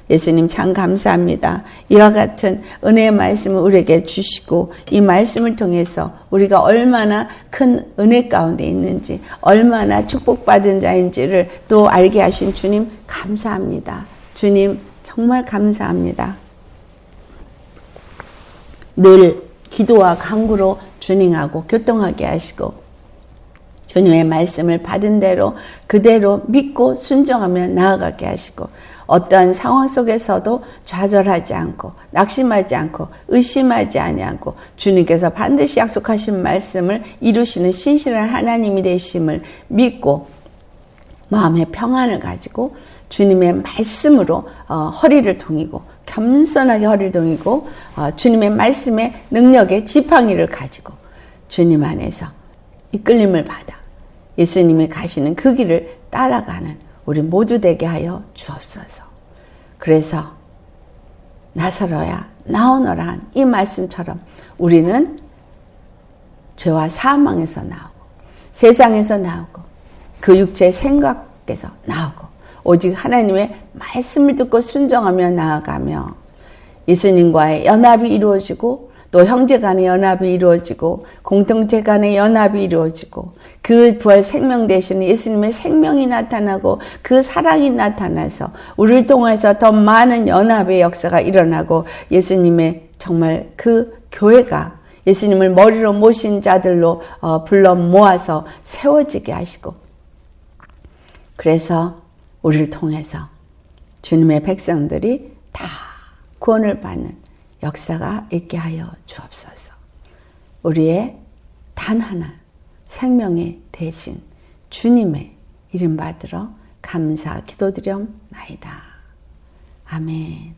A: 예수님 참 감사합니다. 이와 같은 은혜의 말씀을 우리에게 주시고 이 말씀을 통해서 우리가 얼마나 큰 은혜 가운데 있는지 얼마나 축복받은 자인지를 또 알게 하신 주님 감사합니다. 주님 정말 감사합니다. 늘 기도와 간구로 주닝하고 교통하게 하시고 주님의 말씀을 받은 대로 그대로 믿고 순종하며 나아가게 하시고 어떠한 상황 속에서도 좌절하지 않고 낙심하지 않고 의심하지 아니하고 주님께서 반드시 약속하신 말씀을 이루시는 신실한 하나님이 되심을 믿고 마음의 평안을 가지고 주님의 말씀으로 허리를 동이고 겸손하게 허리를 동이고 주님의 말씀의 능력의 지팡이를 가지고 주님 안에서 이끌림을 받아 예수님이 가시는 그 길을 따라가는 우리 모두 되게 하여 주옵소서. 그래서 나서러야 나오너라 한 이 말씀처럼 우리는 죄와 사망에서 나오고 세상에서 나오고 그 육체의 생각에서 나오고 오직 하나님의 말씀을 듣고 순종하며 나아가며 예수님과의 연합이 이루어지고 또 형제 간의 연합이 이루어지고 공동체 간의 연합이 이루어지고 그 부활 생명 되시는 예수님의 생명이 나타나고 그 사랑이 나타나서 우리를 통해서 더 많은 연합의 역사가 일어나고 예수님의 정말 그 교회가 예수님을 머리로 모신 자들로 불러 모아서 세워지게 하시고 그래서 우리를 통해서 주님의 백성들이 다 구원을 받는 역사가 있게 하여 주옵소서. 우리의 단 하나 생명의 대신 주님의 이름 받들어 감사 기도드리옵나이다. 아멘.